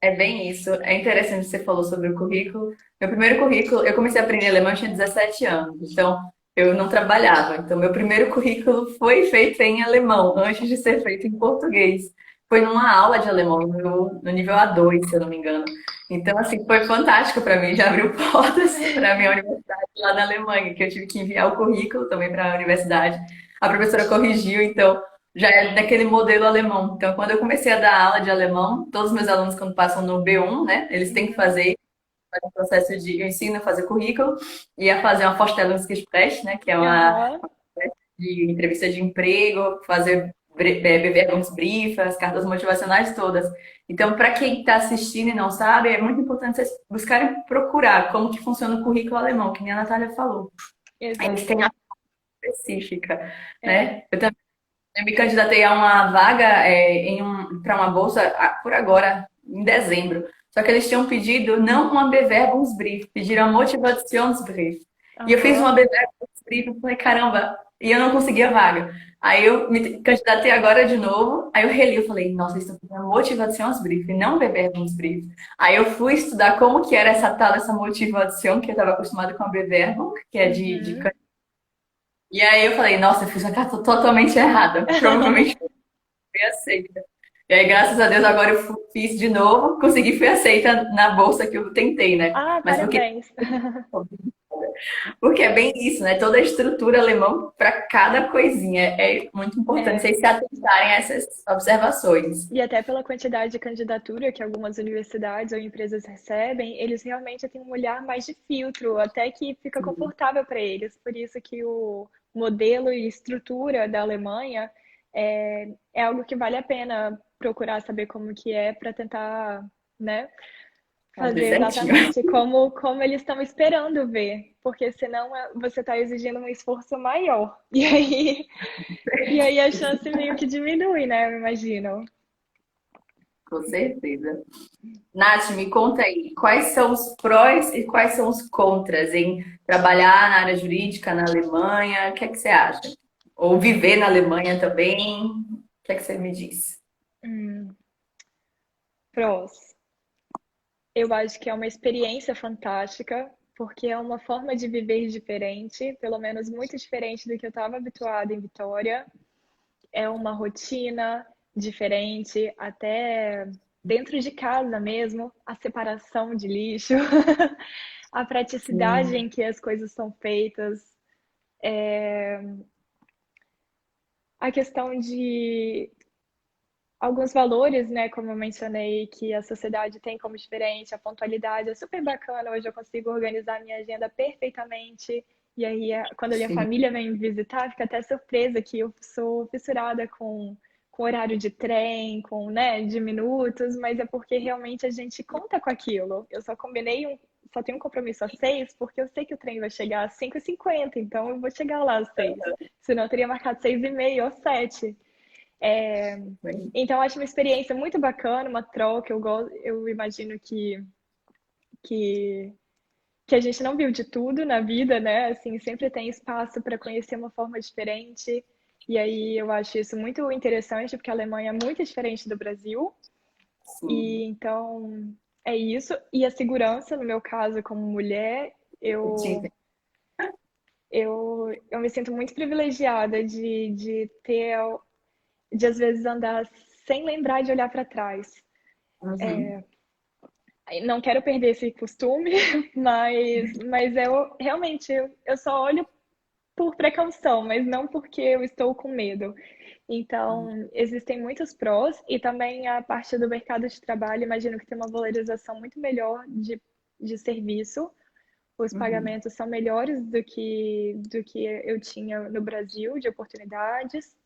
É bem isso. É interessante que você falou sobre o currículo. Meu primeiro currículo, eu comecei a aprender alemão, eu tinha 17 anos, então eu não trabalhava. Então, meu primeiro currículo foi feito em alemão, antes de ser feito em português. Foi numa aula de alemão, no nível A2, se eu não me engano. Então, assim, foi fantástico para mim, já abriu portas para a minha universidade lá na Alemanha, que eu tive que enviar o currículo também para a universidade. A professora corrigiu, então já é daquele modelo alemão. Então, quando eu comecei a dar aula de alemão, todos os meus alunos, quando passam no B1, né, eles têm que Uhum. fazer um processo de eu ensino a fazer currículo e a fazer uma Vorstellungsgespräch, né, que é uma Aham. de entrevista de emprego, fazer Bewerbungsbrief, as cartas motivacionais todas. Então, para quem está assistindo e não sabe, é muito importante vocês buscarem procurar como que funciona o currículo alemão, que nem a Natália falou. Eles têm Exato. a específica, É. né? Eu me candidatei a uma vaga para uma bolsa por agora, em dezembro. Só que eles tinham pedido não uma Bewerbungsbrief, pediram a Motivationsbrief. E eu fiz uma Aham. Bewerbungsbrief e falei, caramba, e eu não consegui a vaga. Aí eu me candidatei agora de novo, aí eu reli, eu falei, nossa, eles estão pedindo Motivationsbrief, não Bewerbungsbrief. Aí eu fui estudar como que era essa tal, essa motivação, que eu estava acostumada com a Bewerbung, que é de Uhum. e aí eu falei, nossa, eu fiz a carta totalmente errada. Provavelmente fui aceita. E aí, graças a Deus, agora eu fiz de novo, consegui, fui aceita na bolsa que eu tentei, né? Ah, Mas porque, parabéns. porque é bem isso, né? Toda a estrutura alemã para cada coisinha. É muito importante É. vocês se atentarem a essas observações. E até pela quantidade de candidatura que algumas universidades ou empresas recebem, eles realmente têm um olhar mais de filtro, até que fica confortável para eles. Por isso que o modelo e estrutura da Alemanha é algo que vale a pena procurar saber como que é para tentar, né, Fazer fazer certinho. exatamente como eles estão esperando ver, porque senão você está exigindo um esforço maior. E aí a chance meio que diminui, né, eu imagino. Com certeza. Nath, me conta aí, quais são os prós e quais são os contras em trabalhar na área jurídica na Alemanha? O que é que você acha? Ou viver na Alemanha também? O que é que você me diz? Hum, prós. Eu acho que é uma experiência fantástica, porque é uma forma de viver diferente, pelo menos muito diferente do que eu estava habituada em Vitória. É uma rotina diferente, até dentro de casa mesmo, a separação de lixo, a praticidade Sim, em que as coisas são feitas, a questão de alguns valores, né, como eu mencionei, que a sociedade tem como diferente, a pontualidade é super bacana. Hoje eu consigo organizar minha agenda perfeitamente. E aí, quando a minha sim. família vem me visitar, fica até surpresa que eu sou fissurada com horário de trem, com, né, de minutos, mas é porque realmente a gente conta com aquilo. Eu só tenho um compromisso às 6, porque eu sei que o trem vai chegar às 5h50, então eu vou chegar lá às 6. Senão eu teria marcado 6h30 ou 7. Então, acho uma experiência muito bacana, uma troca. Eu imagino que que a gente não viu de tudo na vida, né? Assim, sempre tem espaço para conhecer uma forma diferente. E aí eu acho isso muito interessante, porque a Alemanha é muito diferente do Brasil. E Sim. então é isso. E a segurança, no meu caso, como mulher, Eu te eu entendo. eu me sinto muito privilegiada de ter, de às vezes andar sem lembrar de olhar para trás. Uhum. Não quero perder esse costume, mas eu realmente eu só olho por precaução, mas não porque eu estou com medo. Então, existem muitos prós e também a parte do mercado de trabalho, imagino que tem uma valorização muito melhor de serviço. Os Uhum. pagamentos são melhores do que eu tinha no Brasil, de oportunidades.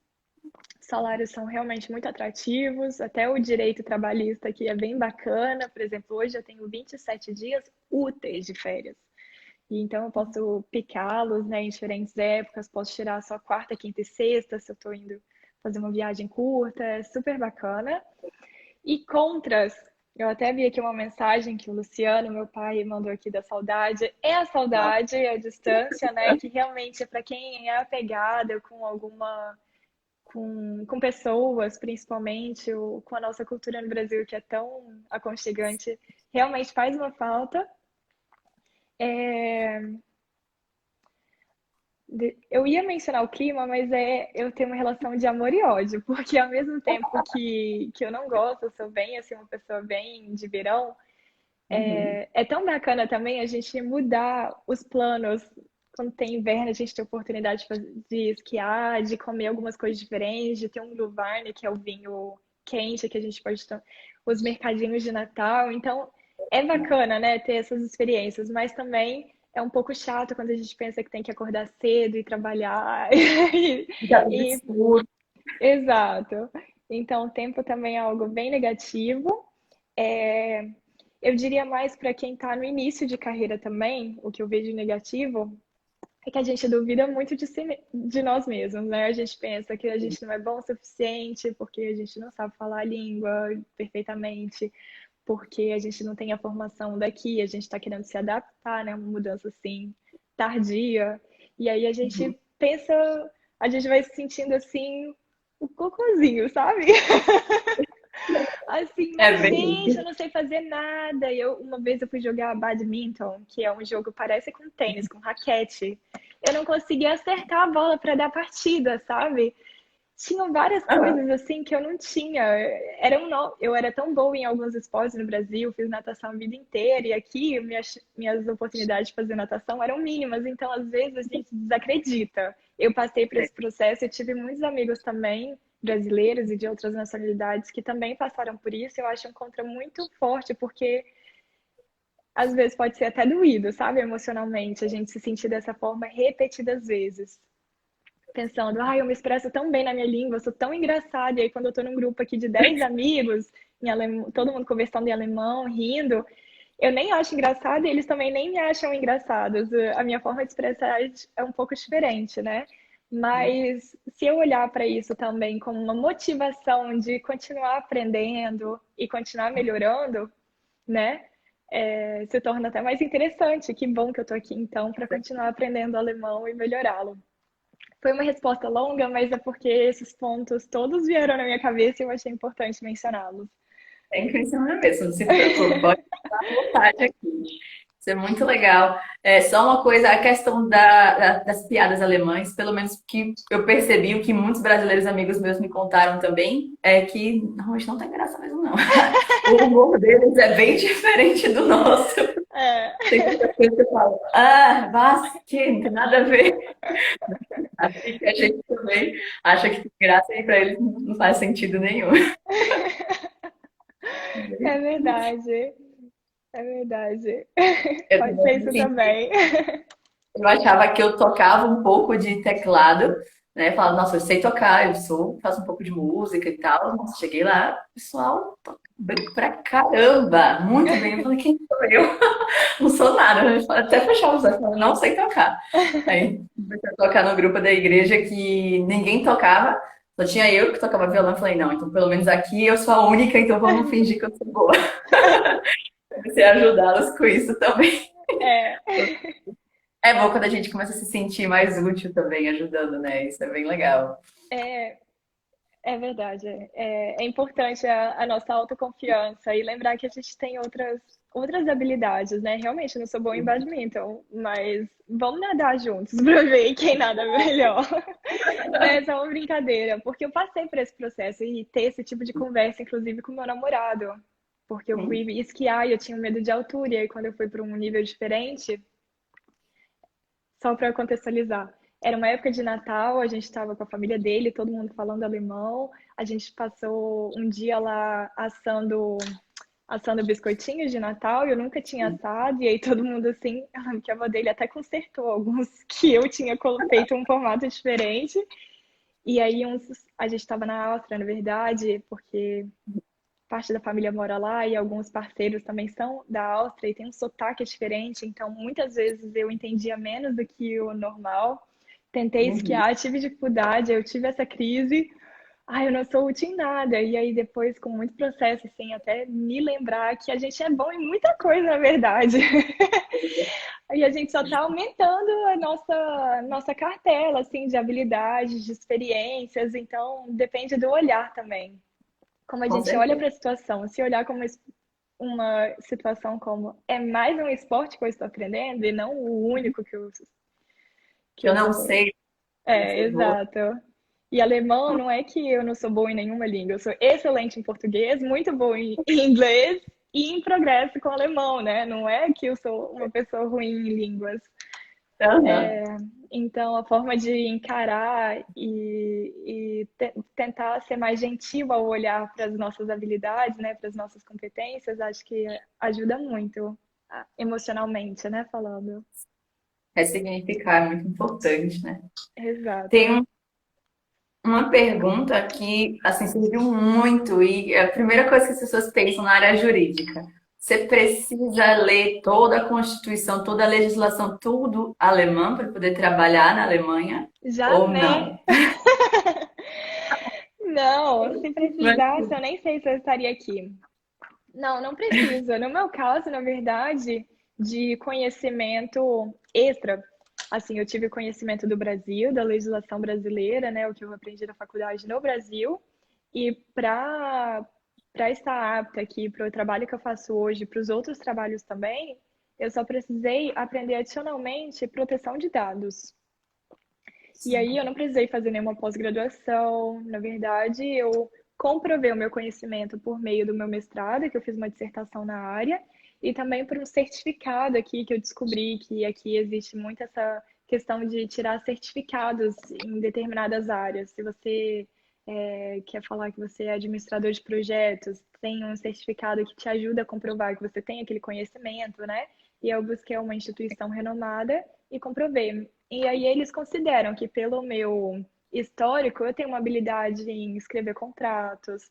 Os salários são realmente muito atrativos, até o direito trabalhista aqui é bem bacana. Por exemplo, hoje eu tenho 27 dias úteis de férias. E então eu posso picá-los, né, em diferentes épocas, posso tirar só quarta, quinta e sexta, se eu estou indo fazer uma viagem curta, é super bacana. E contras, eu até vi aqui uma mensagem que o Luciano, meu pai, mandou aqui da saudade. É a saudade, é a distância, né, que realmente é para quem é apegado com alguma com pessoas, principalmente, com a nossa cultura no Brasil, que é tão aconchegante, realmente faz uma falta. É, eu ia mencionar o clima, mas eu tenho uma relação de amor e ódio, porque ao mesmo tempo que eu não gosto, eu sou bem assim, uma pessoa bem de verão, Uhum. é tão bacana também a gente mudar os planos. Quando tem inverno, a gente tem oportunidade de esquiar, de comer algumas coisas diferentes, de ter um Glühwein, que é o vinho quente que a gente pode tomar, os mercadinhos de Natal. Então, é bacana, né, ter essas experiências, mas também é um pouco chato quando a gente pensa que tem que acordar cedo e trabalhar. E, Já tudo e- escuro. exato. Então, o tempo também é algo bem negativo. É, eu diria mais para quem está no início de carreira também, o que eu vejo negativo é que a gente duvida muito de nós mesmos, né? A gente pensa que a gente não é bom o suficiente porque a gente não sabe falar a língua perfeitamente, porque a gente não tem a formação daqui, a gente está querendo se adaptar, né? Uma mudança assim tardia. E aí a Uhum. gente pensa, a gente vai se sentindo assim, o cocôzinho, sabe? Assim, É mas bem gente, eu isso. não sei fazer nada. Uma vez eu fui jogar badminton, que é um jogo parece com tênis, com raquete. Eu não conseguia acertar a bola para dar partida, sabe? Tinham várias Aham. coisas assim que eu não tinha. Eu era tão boa em alguns esportes no Brasil, fiz natação a vida inteira, e aqui minhas oportunidades de fazer natação eram mínimas, então às vezes a gente desacredita. Eu passei por esse processo, eu tive muitos amigos também, brasileiros e de outras nacionalidades, que também passaram por isso. Eu acho um contra muito forte, porque às vezes pode ser até doído, sabe, emocionalmente, a gente se sentir dessa forma repetidas vezes pensando, eu me expresso tão bem na minha língua, eu sou tão engraçada. E aí, quando eu tô num grupo aqui de 10 amigos, todo mundo conversando em alemão, rindo, eu nem acho engraçado e eles também nem me acham engraçados. A minha forma de expressar é um pouco diferente, né? Mas se eu olhar para isso também como uma motivação de continuar aprendendo e continuar melhorando, né? Se torna até mais interessante. Que bom que eu tô aqui então para continuar aprendendo alemão e melhorá-lo. Foi uma resposta longa, mas é porque esses pontos todos vieram na minha cabeça e eu achei importante mencioná-los. Tem que mencionar mesmo, não se preocupe, pode ficar à vontade aqui. Isso é muito legal. É só uma coisa, a questão das piadas alemães, pelo menos que eu percebi, o que muitos brasileiros amigos meus me contaram também, é que normalmente não tem graça mesmo, não. O humor deles é bem diferente do nosso. É, Tem muita coisa que eu falo, mas que não tem nada a ver. Assim que a gente também acha que tem graça e para eles não faz sentido nenhum. é verdade. É verdade. Eu Pode ser também isso me também. Eu achava que eu tocava um pouco de teclado, né? Falava, nossa, eu sei tocar, faço um pouco de música e tal. Nossa, cheguei lá, o pessoal toca bem pra caramba, muito bem. Eu falei, quem sou eu? Não sou nada. Até fechar os olhos, falei, não sei tocar. Aí comecei a tocar no grupo da igreja que ninguém tocava, só tinha eu que tocava violão. Eu falei, não, então pelo menos aqui eu sou a única, então vamos fingir que eu sou boa. Comecei a ajudá-los com isso também. É, É bom quando a gente começa a se sentir mais útil também, ajudando, né? Isso é bem legal. é, é verdade. É importante a nossa autoconfiança e lembrar que a gente tem outras habilidades, né? Realmente, eu não sou boa em badminton, mas vamos nadar juntos para ver quem nada melhor. Né? Essa é uma brincadeira, porque eu passei por esse processo e ter esse tipo de conversa, inclusive com meu namorado. Porque eu fui Sim. esquiar e eu tinha medo de altura, e aí quando eu fui para um nível diferente, só para contextualizar. Era uma época de Natal, a gente estava com a família dele, todo mundo falando alemão. A gente passou um dia lá assando biscoitinhos de Natal, e eu nunca tinha assado, e aí todo mundo assim, eu lembro que a avó dele até consertou alguns que eu tinha feito um formato diferente. E aí a gente estava na Áustria, na verdade, porque parte da família mora lá e alguns parceiros também são da Áustria e tem um sotaque diferente, então muitas vezes eu entendia menos do que o normal. Tentei Uhum. esquiar, tive dificuldade, eu tive essa crise. Ai, eu não sou útil em nada. E aí depois, com muito processo, assim, até me lembrar que a gente é bom em muita coisa, na verdade. E a gente só está aumentando a nossa cartela, assim, de habilidades, de experiências. Então, depende do olhar também. Como a Com gente olha certeza. para a situação, se olhar como uma situação como é mais um esporte que eu estou aprendendo e não o único que Eu eu não sou. sei É, ser boa. exato. E alemão não é que eu não sou boa em nenhuma língua, eu sou excelente em português, muito boa em inglês e em progresso com alemão, né? Não é que eu sou uma pessoa ruim em línguas. Aham. Então, a forma de encarar e tentar ser mais gentil ao olhar para as nossas habilidades, né, para as nossas competências, acho que ajuda muito emocionalmente, né, falando. Ressignificar é muito importante, né? Tem Exato. uma pergunta que, assim, surgiu muito e é a primeira coisa que as pessoas pensam na área jurídica. Você precisa ler toda a Constituição, toda a legislação, tudo alemão para poder trabalhar na Alemanha Já, ou né? não? Não, se Mas, precisasse, eu nem sei se eu estaria aqui. Não, não precisa. No meu caso, na verdade, de conhecimento extra, assim, eu tive conhecimento do Brasil, da legislação brasileira, né, o que eu aprendi na faculdade no Brasil, e para estar apta aqui para o trabalho que eu faço hoje, para os outros trabalhos também, eu só precisei aprender adicionalmente proteção de dados. E aí eu não precisei fazer nenhuma pós-graduação. Na verdade, eu comprovei o meu conhecimento por meio do meu mestrado, que eu fiz uma dissertação na área, e também por um certificado aqui que eu descobri que aqui existe muito essa questão de tirar certificados em determinadas áreas. Se você quer falar que você é administrador de projetos, tem um certificado que te ajuda a comprovar que você tem aquele conhecimento, né? E eu busquei uma instituição renomada e comprovei. E aí eles consideram que pelo meu histórico eu tenho uma habilidade em escrever contratos,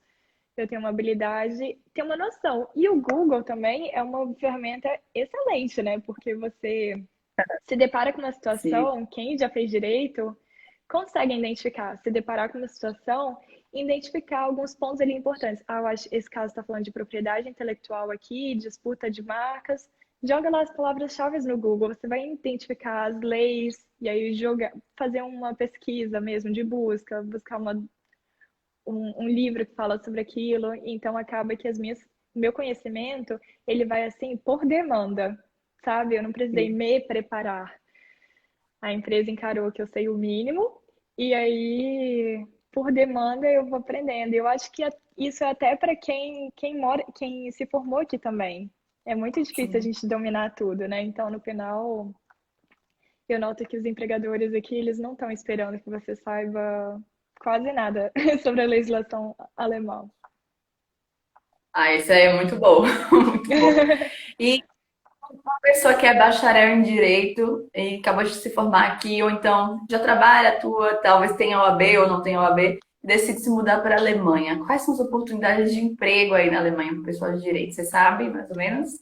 eu tenho uma habilidade, tenho uma noção. E o Google também é uma ferramenta excelente, né? Porque você se depara com uma sim. situação, quem já fez direito consegue identificar, se deparar com uma situação, identificar alguns pontos ali importantes. Ah, eu acho esse caso está falando de propriedade intelectual aqui, disputa de marcas. Joga lá as palavras-chave no Google, você vai identificar as leis e aí fazer uma pesquisa mesmo de busca, buscar um livro que fala sobre aquilo. Então acaba que meu conhecimento ele vai assim por demanda, sabe? Eu não precisei me preparar. A empresa encarou que eu sei o mínimo e aí, por demanda, eu vou aprendendo. Eu acho que isso é até para quem mora, quem se formou aqui também. É muito difícil a Sim. gente dominar tudo, né? Então, no final, eu noto que os empregadores aqui, eles não estão esperando que você saiba quase nada sobre a legislação alemã. Ah, isso aí é muito bom, muito bom. E uma pessoa que é bacharel em direito e acabou de se formar aqui, ou então já trabalha, atua, talvez tenha OAB ou não tenha OAB, decide se mudar para a Alemanha. Quais são as oportunidades de emprego aí na Alemanha para o pessoal de direito? Você sabe, mais ou menos?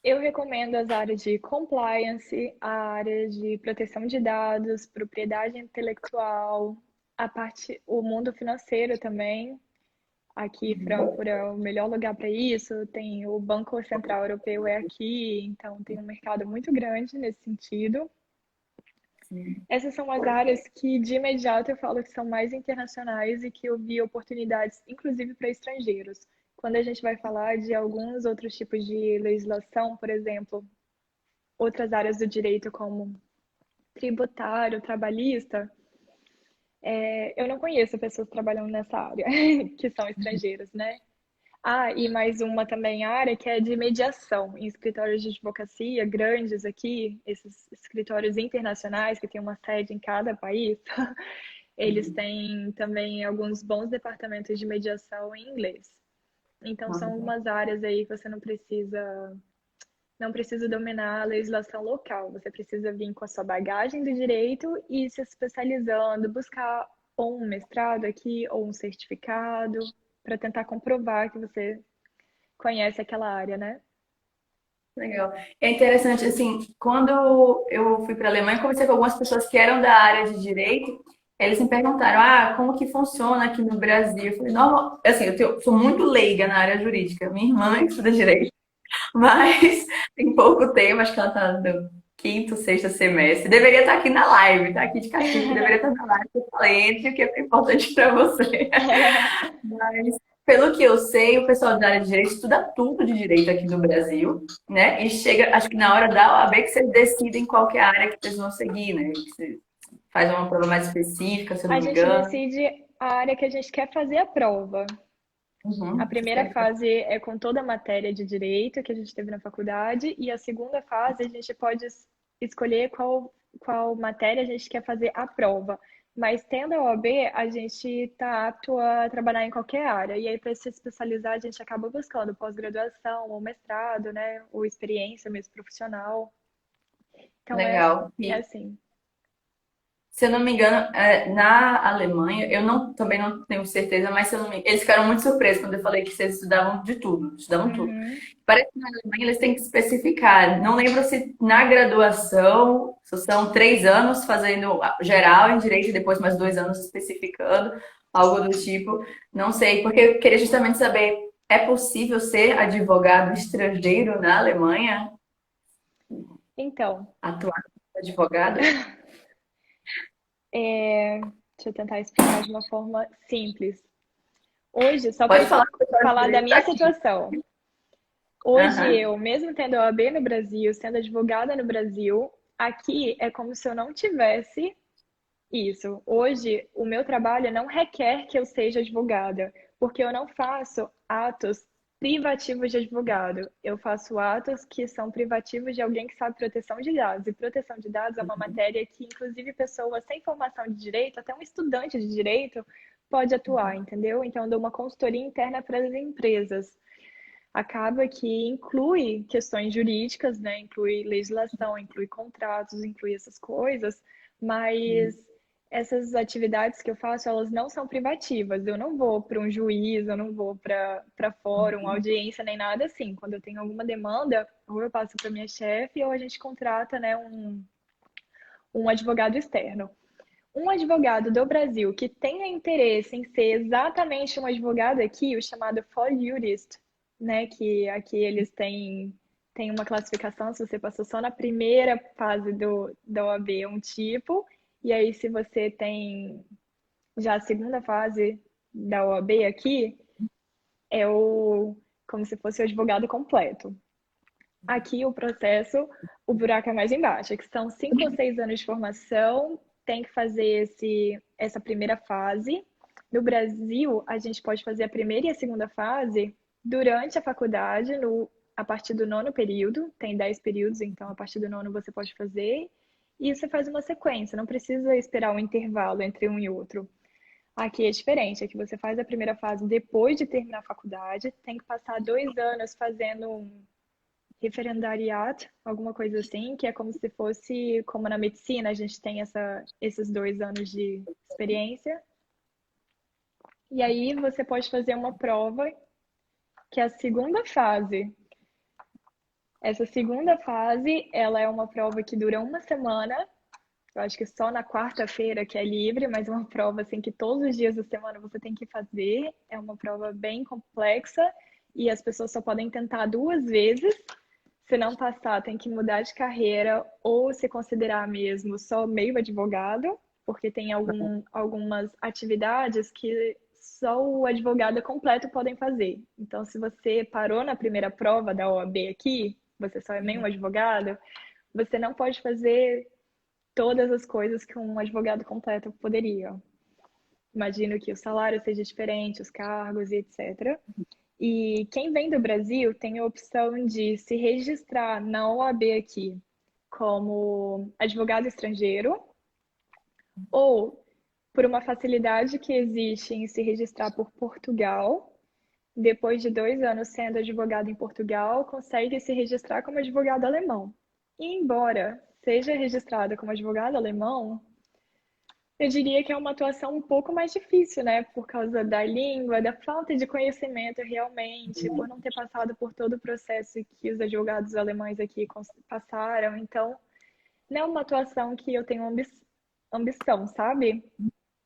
Eu recomendo as áreas de compliance, a área de proteção de dados, propriedade intelectual, o mundo financeiro também, Aqui, Frankfurt é o melhor lugar para isso. Tem o Banco Central Europeu é aqui, então tem um mercado muito grande nesse sentido. Sim. Essas são as áreas que, de imediato, eu falo que são mais internacionais e que eu vi oportunidades, inclusive para estrangeiros. Quando a gente vai falar de alguns outros tipos de legislação, por exemplo, outras áreas do direito, como tributário, trabalhista, eu não conheço pessoas trabalhando nessa área, que são estrangeiras, né? Ah, e mais uma também área que é de mediação, em escritórios de advocacia grandes aqui, esses escritórios internacionais que tem uma sede em cada país, eles têm também alguns bons departamentos de mediação em inglês. Então são algumas áreas aí que você não precisa dominar a legislação local, você precisa vir com a sua bagagem do direito e se especializando, buscar ou um mestrado aqui ou um certificado para tentar comprovar que você conhece aquela área, né? Legal. É interessante, assim, quando eu fui para a Alemanha, conversei com algumas pessoas que eram da área de direito, eles me perguntaram, como que funciona aqui no Brasil? Eu falei, não, assim, sou muito leiga na área jurídica. Minha irmã estuda direito, mas tem pouco tempo, acho que ela está no quinto, sexto semestre. Deveria estar aqui na live, tá aqui de castigo, deveria estar na live, eu falei, entre o que é importante para você. Mas, pelo que eu sei, o pessoal da área de direito estuda tudo de direito aqui no Brasil, né? E chega, acho que na hora da OAB que vocês decidem qual que é a área que vocês vão seguir, né? Que você faz uma prova mais específica, se eu A não me gente engano. decide a área que a gente quer fazer a prova. A primeira Certo. fase é com toda a matéria de direito que a gente teve na faculdade, e a segunda fase a gente pode escolher qual matéria a gente quer fazer a prova. Mas tendo a OAB, a gente está apto a trabalhar em qualquer área. E aí, para se especializar, a gente acaba buscando pós-graduação ou mestrado, né? Ou experiência mesmo profissional. Então, Legal. é assim. Se eu não me engano, na Alemanha, também não tenho certeza, mas se eu não me, eles ficaram muito surpresos quando eu falei que vocês estudavam de tudo, estudavam tudo. Uhum. Parece que na Alemanha eles têm que especificar. Não lembro se na graduação, se são 3 anos fazendo geral em direito e depois mais 2 anos especificando, algo do tipo. Não sei, porque eu queria justamente saber, é possível ser advogado estrangeiro na Alemanha? Então, Atuar como advogado? deixa eu tentar explicar de uma forma simples. Hoje, só Pode para falar com o pessoal de falar da direito minha aqui. situação. Hoje, Aham. eu, mesmo tendo a OAB no Brasil, sendo advogada no Brasil, aqui é como se eu não tivesse isso. Hoje, o meu trabalho não requer que eu seja advogada, porque eu não faço atos privativos de advogado. Eu faço atos que são privativos de alguém que sabe proteção de dados. E proteção de dados é uma matéria que, inclusive, pessoas sem formação de direito, até um estudante de direito, pode atuar, entendeu? Então, eu dou uma consultoria interna para as empresas. Acaba que inclui questões jurídicas, né? Inclui legislação, inclui contratos, inclui essas coisas, mas essas atividades que eu faço, elas não são privativas. Eu não vou para um juiz, eu não vou para fórum, audiência, nem nada assim. Quando eu tenho alguma demanda, ou eu passo para minha chefe, ou a gente contrata, né, um advogado externo. Um advogado do Brasil que tenha interesse em ser exatamente um advogado aqui, o chamado Volljurist, né, que aqui eles têm uma classificação, se você passou só na primeira fase da OAB, é um tipo, e aí se você tem já a segunda fase da OAB aqui, é como se fosse o advogado completo. Aqui o processo, o buraco é mais embaixo, que são 5 ou 6 anos de formação, tem que fazer essa primeira fase. No Brasil, a gente pode fazer a primeira e a segunda fase durante a faculdade, a partir do nono período, tem 10 períodos, então a partir do nono você pode fazer, e você faz uma sequência, não precisa esperar um intervalo entre um e outro. Aqui é diferente, aqui você faz a primeira fase depois de terminar a faculdade, tem que passar 2 anos fazendo referendariat, alguma coisa assim, que é como se fosse, como na medicina, a gente tem esses 2 anos de experiência. E aí você pode fazer uma prova, que é a segunda fase. Essa segunda fase, ela é uma prova que dura uma semana, Eu acho que só na quarta-feira que é livre, mas uma prova assim que todos os dias da semana você tem que fazer. É uma prova bem complexa e as pessoas só podem tentar 2 vezes. Se não passar, tem que mudar de carreira ou se considerar mesmo só meio advogado, porque tem algumas atividades que só o advogado completo podem fazer. Então, se você parou na primeira prova da OAB aqui, você só é meio um advogado, você não pode fazer todas as coisas que um advogado completo poderia. Imagino que o salário seja diferente, os cargos e etc. E quem vem do Brasil tem a opção de se registrar na OAB aqui como advogado estrangeiro ou por uma facilidade que existe em se registrar por Portugal. Depois de 2 anos sendo advogado em Portugal, consegue se registrar como advogado alemão. E embora seja registrado como advogado alemão, eu diria que é uma atuação um pouco mais difícil, né? Por causa da língua, da falta de conhecimento realmente, por não ter passado por todo o processo que os advogados alemães aqui passaram. Então, não é uma atuação que eu tenho ambição, sabe?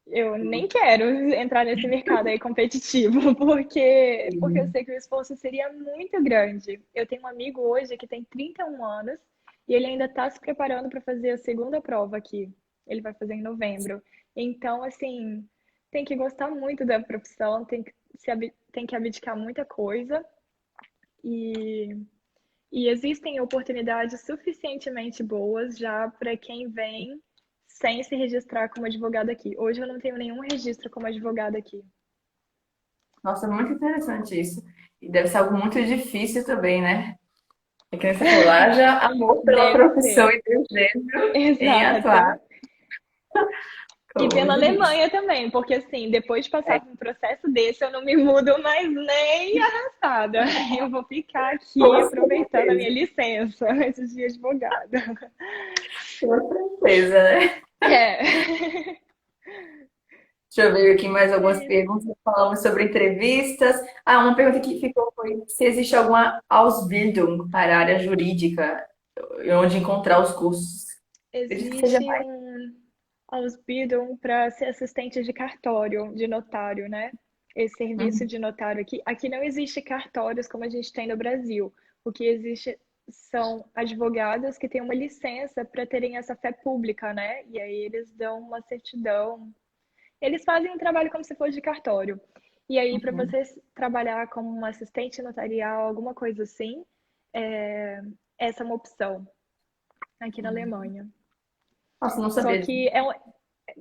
Eu nem quero entrar nesse mercado aí competitivo, porque eu Sim. sei que o esforço seria muito grande. Eu tenho um amigo hoje que tem 31 anos e ele ainda está se preparando para fazer a segunda prova aqui. Ele vai fazer em novembro. Então, assim, tem que gostar muito da profissão, tem que abdicar muita coisa e, e existem oportunidades suficientemente boas já para quem vem sem se registrar como advogado aqui. Hoje eu não tenho nenhum registro como advogado aqui. Nossa, muito interessante isso. E deve ser algo muito difícil também, né? É que nem você falou, haja amor pela Deve profissão ser. e desejo em atuar. Exato. E Como pela diz. Alemanha também, porque assim, depois de passar por um processo desse, eu não me mudo mais nem arrastada. Eu vou ficar aqui Com aproveitando a minha certeza, licença antes de advogada. com certeza, né? É. Deixa eu ver aqui mais algumas É. perguntas. Falamos sobre entrevistas. Ah, uma pergunta que ficou foi se existe alguma Ausbildung para a área jurídica, onde encontrar os cursos. Acredito que seja Existe mais. um Ausbildung para ser assistente de cartório, de notário, né? Esse serviço Uhum, de notário aqui. Aqui não existe cartórios como a gente tem no Brasil. O que existe são advogados que têm uma licença para terem essa fé pública, né? E aí eles dão uma certidão. Eles fazem um trabalho como se fosse de cartório. E aí, para uhum, você trabalhar como um assistente notarial, alguma coisa assim, essa é uma opção aqui na uhum. Alemanha. Nossa, não Só sabia disso. que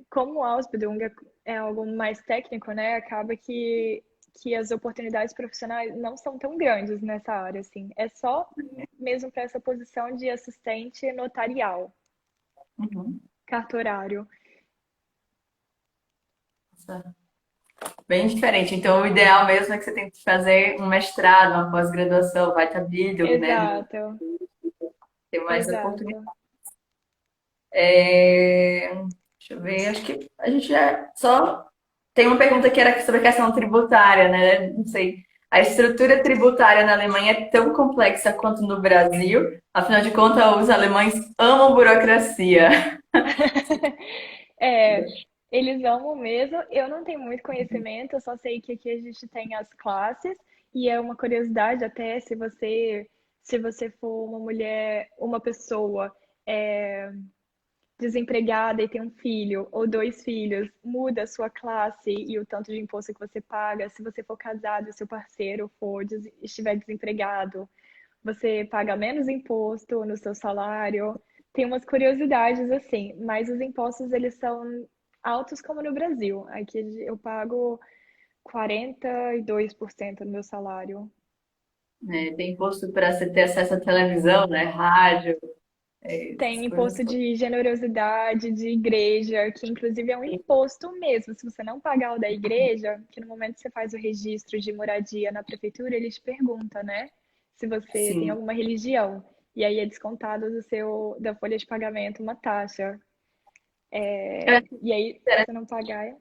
como o Ausbildung é algo mais técnico, né? Acaba que as oportunidades profissionais não são tão grandes nessa área, assim. É só mesmo para essa posição de assistente notarial, Uhum. cartorário. Nossa, bem diferente. Então, o ideal mesmo é que você tenha que fazer um mestrado, uma pós-graduação, vai estar Bildung, né? Exato, Ter mais oportunidade. exato. Deixa eu ver, acho que a gente já só tem uma pergunta que era sobre a questão tributária, né? Não sei. A estrutura tributária na Alemanha é tão complexa quanto no Brasil. Afinal de contas, os alemães amam burocracia. É, eles amam mesmo. Eu não tenho muito conhecimento, eu só sei que aqui a gente tem as classes e é uma curiosidade até se você for uma mulher, uma pessoa desempregada e tem um filho ou 2 filhos, muda a sua classe e o tanto de imposto que você paga. Se você for casado e seu parceiro estiver desempregado, você paga menos imposto no seu salário. Tem umas curiosidades assim, mas os impostos eles são altos como no Brasil. Aqui eu pago 42% do meu salário. Né? Tem imposto para você ter acesso à televisão, né? Rádio, essas Tem coisas imposto todas. de generosidade de igreja, que inclusive é um imposto mesmo. Se você não pagar o da igreja, que no momento que você faz o registro de moradia na prefeitura, eles perguntam, né? Se você tem Sim. alguma religião. E aí é descontado da folha de pagamento uma taxa. E aí, se você não pagar,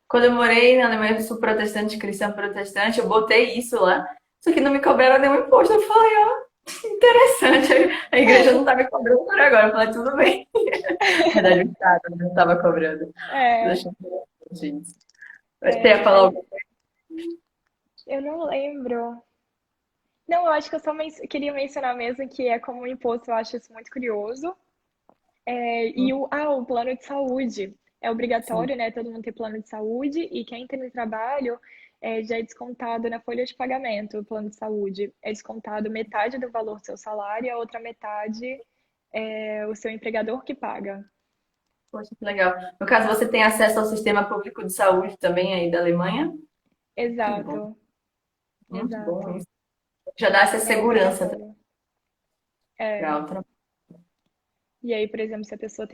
Quando eu morei na Alemanha do Sul protestante, cristã protestante, eu botei isso lá. Só que não me cobraram nenhum imposto. Eu falei, ó. Interessante. A igreja não está me cobrando por agora. Eu falei, tudo bem. Na verdade, o Estado não estava cobrando. Mas É, achei interessante isso. Mas você ia falar mas algo? eu não lembro. Não, eu acho que eu só queria mencionar mesmo que é como um imposto, eu acho isso muito curioso. O plano de saúde. É Sim. obrigatório, né? Todo mundo ter plano de saúde e quem tem no trabalho já é descontado na folha de pagamento, o plano de saúde. É descontado metade do valor do seu salário e a outra metade é o seu empregador que paga. Poxa, que legal. No caso, você tem acesso ao sistema público de saúde também aí da Alemanha? Que bom, Exato, muito bom exato. isso. Já dá essa É segurança também. obrigatório. É. Legal. E aí, por exemplo, se a pessoa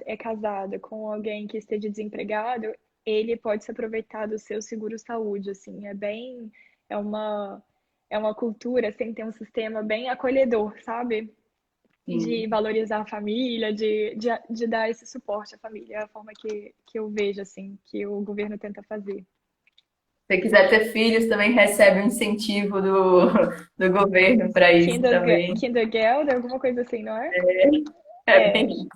é casada com alguém que esteja desempregado, ele pode se aproveitar do seu seguro-saúde, assim, é uma, é uma cultura, assim, tem um sistema bem acolhedor, sabe? De Sim. valorizar a família, de dar esse suporte à família, é a forma que eu vejo, assim, que o governo tenta fazer. Se você quiser ter filhos, também recebe um incentivo do governo para isso também. Kindergeld, alguma coisa assim, não é? É É. bem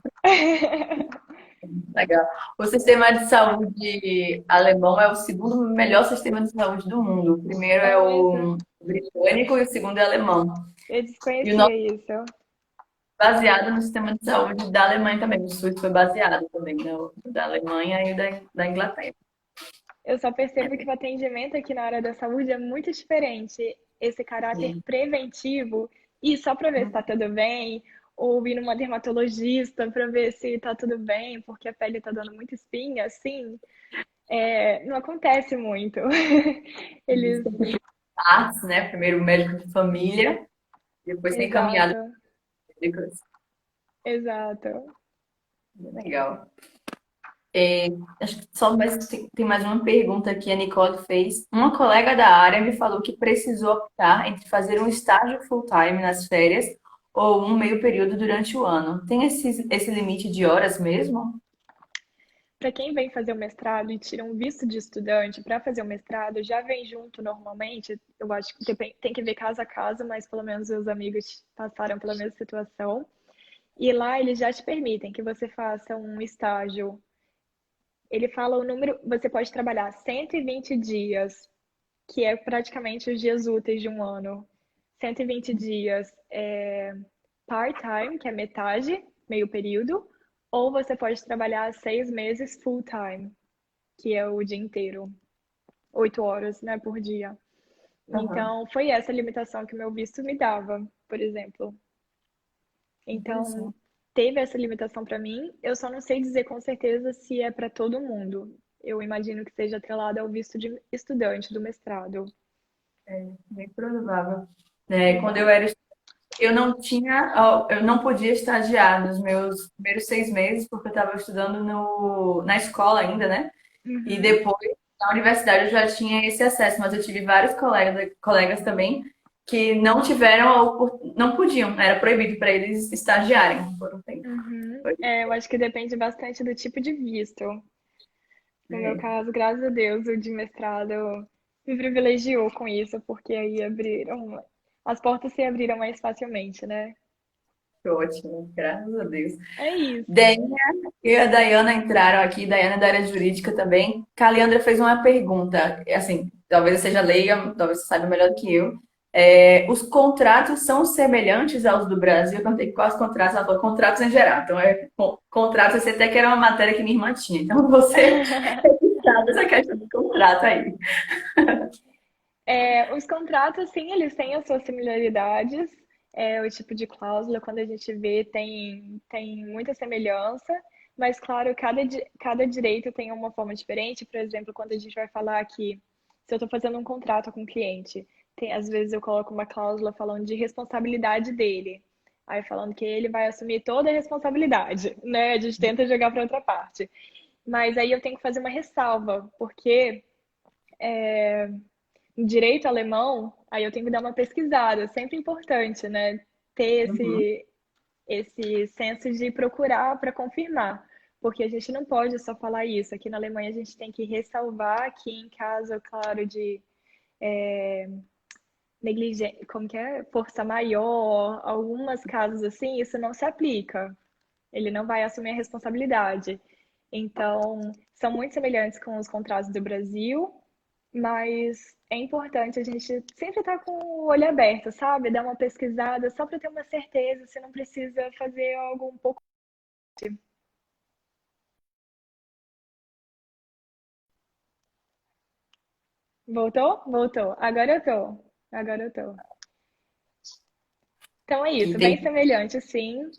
legal. O sistema de saúde alemão é o segundo melhor sistema de saúde do mundo. O primeiro É é mesmo? o britânico e o segundo é o alemão. Eu E o nosso desconhecia isso. é baseado no sistema de saúde da Alemanha também. O SUS foi baseado também no da Alemanha e da Inglaterra. Eu só percebo que o atendimento aqui na área da saúde é muito diferente. Esse caráter Sim. preventivo, e só para ver se está tudo bem, ou ir numa dermatologista para ver se está tudo bem, porque a pele está dando muita espinha, assim, não acontece muito. Eles. Artes, né? Primeiro médico de família, depois tem encaminhado Exato, médicos. exato. Legal. Acho que só mais, tem mais uma pergunta que a Nicole fez. Uma colega da área me falou que precisou optar entre fazer um estágio full-time nas férias ou um meio período durante o ano. Tem esse limite de horas mesmo? Para quem vem fazer o mestrado e tira um visto de estudante para fazer o mestrado, já vem junto normalmente. Eu acho que tem que ver caso a caso, mas pelo menos meus amigos passaram pela mesma situação. E lá eles já te permitem que você faça um estágio. Ele fala o número, você pode trabalhar 120 dias, que é praticamente os dias úteis de um ano. 120 dias part-time, que é metade, meio período, ou você pode trabalhar 6 meses full-time, que é o dia inteiro, 8 horas, né, por dia. Aham. Então, foi essa limitação que o meu visto me dava, por exemplo. Então, Interessante. teve essa limitação para mim. Eu só não sei dizer com certeza se é para todo mundo. Eu imagino que seja atrelado ao visto de estudante do mestrado. Bem provável. É, quando eu Exato. era eu não tinha, ó, eu não podia estagiar nos meus primeiros 6 meses, porque eu estava estudando na escola ainda, né? E Uhum. depois, na universidade, eu já tinha esse acesso, mas eu tive vários colegas também que não tiveram, não podiam, era proibido para eles estagiarem por um tempo. Uhum. Foi, Eu acho que depende bastante do tipo de visto. No meu é, caso, graças a Deus, o de mestrado me privilegiou com isso, porque aí as portas se abriram mais facilmente, né? foi ótimo, graças a Deus. É isso. Dênia e a Dayana entraram aqui, Dayana é da área jurídica também. Caliandra fez uma pergunta, assim, talvez eu seja leiga, talvez você saiba melhor do que eu. Os contratos são semelhantes aos do Brasil? Eu perguntei quais contratos, ela falou contratos em geral. Então, contratos, esse até que era uma matéria que minha irmã tinha. Então, você sabe essa questão do contrato aí. Os contratos, sim, eles têm as suas similaridades. O tipo de cláusula, quando a gente vê, tem muita semelhança, mas, claro, cada direito tem uma forma diferente. Por exemplo, quando a gente vai falar aqui, se eu estou fazendo um contrato com um cliente, às vezes eu coloco uma cláusula falando de responsabilidade dele, aí falando que ele vai assumir toda a responsabilidade, né? A gente tenta jogar para outra parte. Mas aí eu tenho que fazer uma ressalva, porque em direito alemão, aí eu tenho que dar uma pesquisada, é sempre importante, né? Ter Uhum. esse senso de procurar para confirmar, porque a gente não pode só falar isso. Aqui na Alemanha a gente tem que ressalvar que em caso, claro, de como que é? Força maior, algumas casos assim, isso não se aplica. Ele não vai assumir a responsabilidade. Então, são muito semelhantes com os contratos do Brasil, mas é importante a gente sempre estar com o olho aberto, sabe? Dar uma pesquisada só para ter uma certeza, se não precisa fazer algo um pouco. Voltou? Voltou. Agora eu tô. Agora eu tô. Então é isso, bem Entendi. semelhante, sim.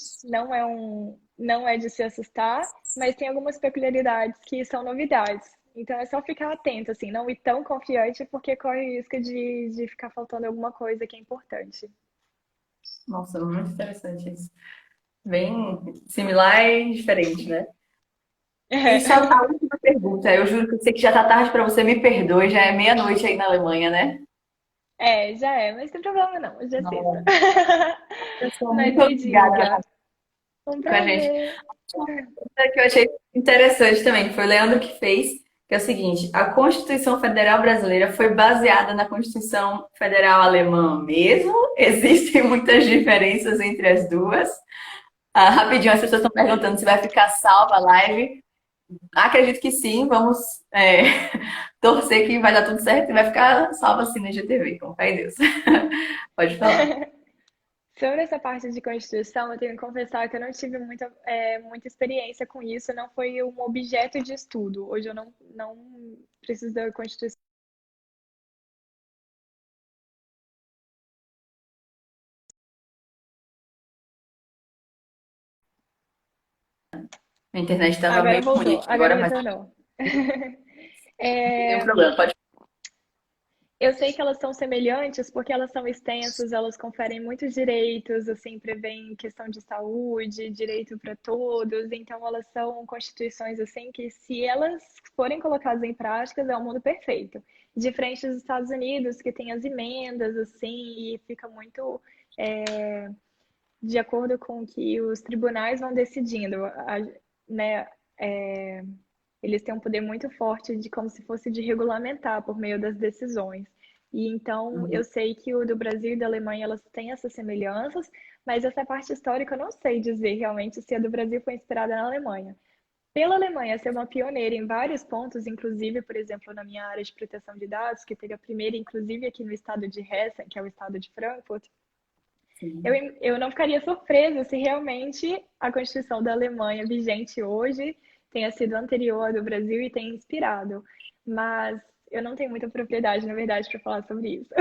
Não é de se assustar, mas tem algumas peculiaridades que são novidades. Então é só ficar atento, assim, não ir tão confiante, porque corre o risco de ficar faltando alguma coisa que é importante. Nossa, muito interessante isso. Bem similar e diferente, né? E só a última pergunta. Eu juro que eu sei que já tá tarde para você, me perdoe, já é meia-noite aí na Alemanha, né? Já é, mas não tem problema não, hoje é sexta. Não, pessoal, Mas muito me obrigada diga, um com a gente. prazer. Uma coisa que eu achei interessante também, que foi o Leandro que fez, que é o seguinte: a Constituição Federal Brasileira foi baseada na Constituição Federal Alemã mesmo? Existem muitas diferenças entre as duas. Ah, rapidinho, as pessoas estão perguntando se vai ficar salva a live. Acredito que sim, vamos torcer que vai dar tudo certo e vai ficar salva assim no IGTV, com fé em Deus. Pode falar. Sobre essa parte de Constituição, eu tenho que confessar que eu não tive muita experiência com isso, não foi um objeto de estudo. Hoje eu não preciso da Constituição. A internet estava Agora meio ruim voltou, aqui agora agora, mas não retornou. tem nenhum É, problema. Pode. eu sei que elas são semelhantes porque elas são extensas, elas conferem muitos direitos, assim, prevêem questão de saúde, direito para todos, então elas são constituições, assim, que se elas forem colocadas em prática, é o mundo perfeito. Diferente dos Estados Unidos, que tem as emendas, assim, e fica muito de acordo com o que os tribunais vão decidindo, né? É, eles têm um poder muito forte de como se fosse de regulamentar por meio das decisões. E então eu sei que o do Brasil e da Alemanha elas têm essas semelhanças, mas essa parte histórica eu não sei dizer realmente se a do Brasil foi inspirada na Alemanha. Pela Alemanha ser uma pioneira em vários pontos, inclusive, por exemplo, na minha área de proteção de dados, que teve a primeira, inclusive, aqui no estado de Hessen, que é o estado de Frankfurt, eu, Sim. eu não ficaria surpresa se realmente a Constituição da Alemanha vigente hoje tenha sido anterior à do Brasil e tenha inspirado. Mas eu não tenho muita propriedade, na verdade, para falar sobre isso.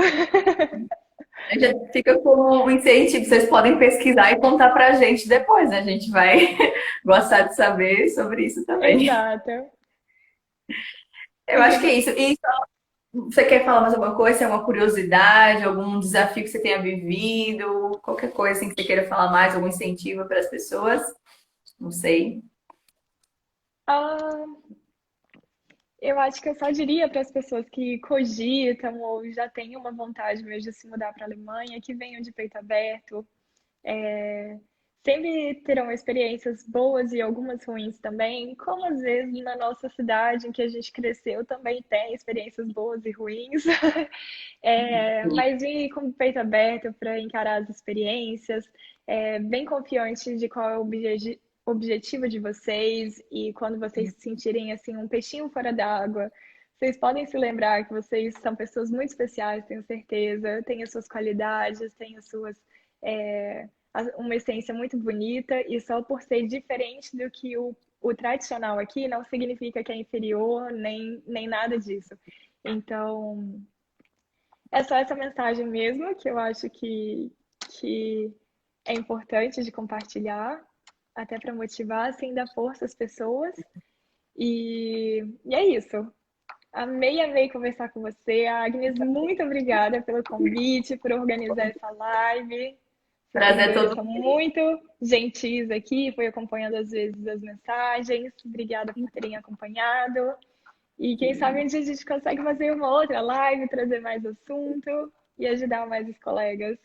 Já fica como um incentivo, vocês podem pesquisar e contar pra gente depois, né? A gente vai gostar de saber sobre isso também. Exato. Eu acho que é isso. E você quer falar mais alguma coisa? Tem alguma curiosidade, algum desafio que você tenha vivido, qualquer coisa assim que você queira falar mais, algum incentivo para as pessoas? Não sei. Ah, eu acho que eu só diria para as pessoas que cogitam ou já têm uma vontade mesmo de se mudar para a Alemanha, que venham de peito aberto. Sempre terão experiências boas e algumas ruins também, como às vezes na nossa cidade em que a gente cresceu também tem experiências boas e ruins. Mas ir com o peito aberto para encarar as experiências, bem confiante de qual é o objetivo de vocês e quando vocês se sentirem assim um peixinho fora d'água, vocês podem se lembrar que vocês são pessoas muito especiais, tenho certeza, têm as suas qualidades, têm as suas uma essência muito bonita e só por ser diferente do que o tradicional aqui não significa que é inferior nem nada disso. Então, é só essa mensagem mesmo que eu acho que é importante de compartilhar, até para motivar, assim, dar força às pessoas. E é isso. Amei conversar com você. Agnes, muito obrigada pelo convite, por organizar essa live. Vocês Prazer é dois todo. são muito gentis aqui, foi acompanhando às vezes as mensagens. Obrigada por terem acompanhado. E quem sabe um dia a gente consegue fazer uma outra live, trazer mais assunto e ajudar mais os colegas.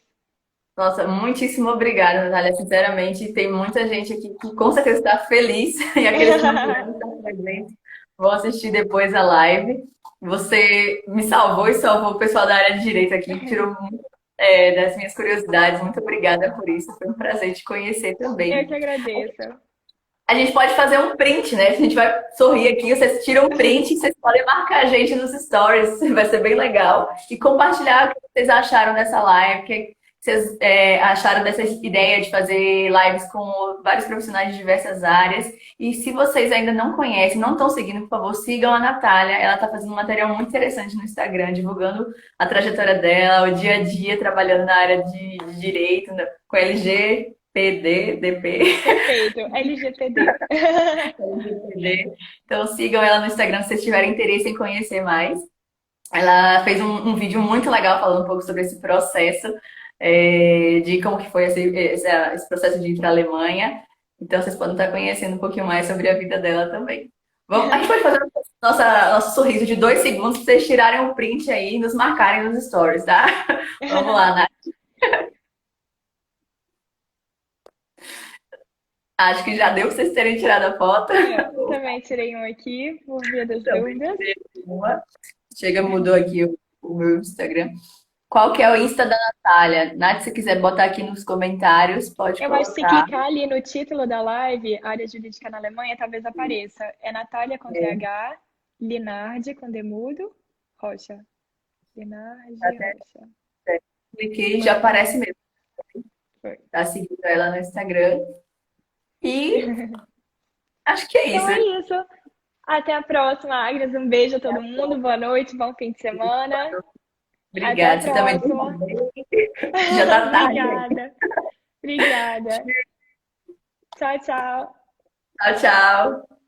Nossa, muitíssimo obrigada, Natália. Sinceramente, tem muita gente aqui que com certeza está feliz e aqueles que não puderam estar presentes vão assistir depois a live. Você me salvou e salvou o pessoal da área de direito aqui, que tirou muito, das minhas curiosidades. Muito obrigada por isso. Foi um prazer te conhecer Eu também. que agradeço. A gente pode fazer um print, né? A gente vai sorrir aqui, vocês tiram um print e vocês podem marcar a gente nos stories, vai ser bem legal. E compartilhar o que vocês acharam dessa live, o que vocês acharam dessa ideia de fazer lives com vários profissionais de diversas áreas. E se vocês ainda não conhecem, não estão seguindo, por favor, sigam a Natália. Ela está fazendo um material muito interessante no Instagram, divulgando a trajetória dela, o dia a dia trabalhando na área de direito, né, com LGPD, DP. Perfeito, LGPD. Então sigam ela no Instagram se vocês tiverem interesse em conhecer mais. Ela fez vídeo muito legal falando um pouco sobre esse processo, de como que foi esse processo de ir para a Alemanha. Então vocês podem estar conhecendo um pouquinho mais sobre a vida dela também. A gente pode fazer nosso sorriso de 2 segundos para vocês tirarem um print aí e nos marcarem nos stories, tá? Vamos lá, Nath. Acho que já deu para vocês terem tirado a foto. Eu também tirei um aqui, por via das dúvidas. Chega, mudou aqui o meu Instagram. Qual que é o Insta da Natália? Nath, se quiser botar aqui nos comentários, pode Eu acho que se colocar. clicar ali no título da live, área jurídica na Alemanha, talvez apareça. É Natália com TH, Linardi com Demudo, Rocha. Linardi Até Rocha. cliquei e já aparece mesmo. Foi. Tá seguindo ela no Instagram. E acho que é Então isso. é isso. Até a próxima, Agnes. Um beijo a todo mundo. Boa noite, bom fim de semana. Até a Obrigada. Você também. próxima. Já tá tarde. Obrigada. Obrigada. Tchau, tchau. Tchau, tchau.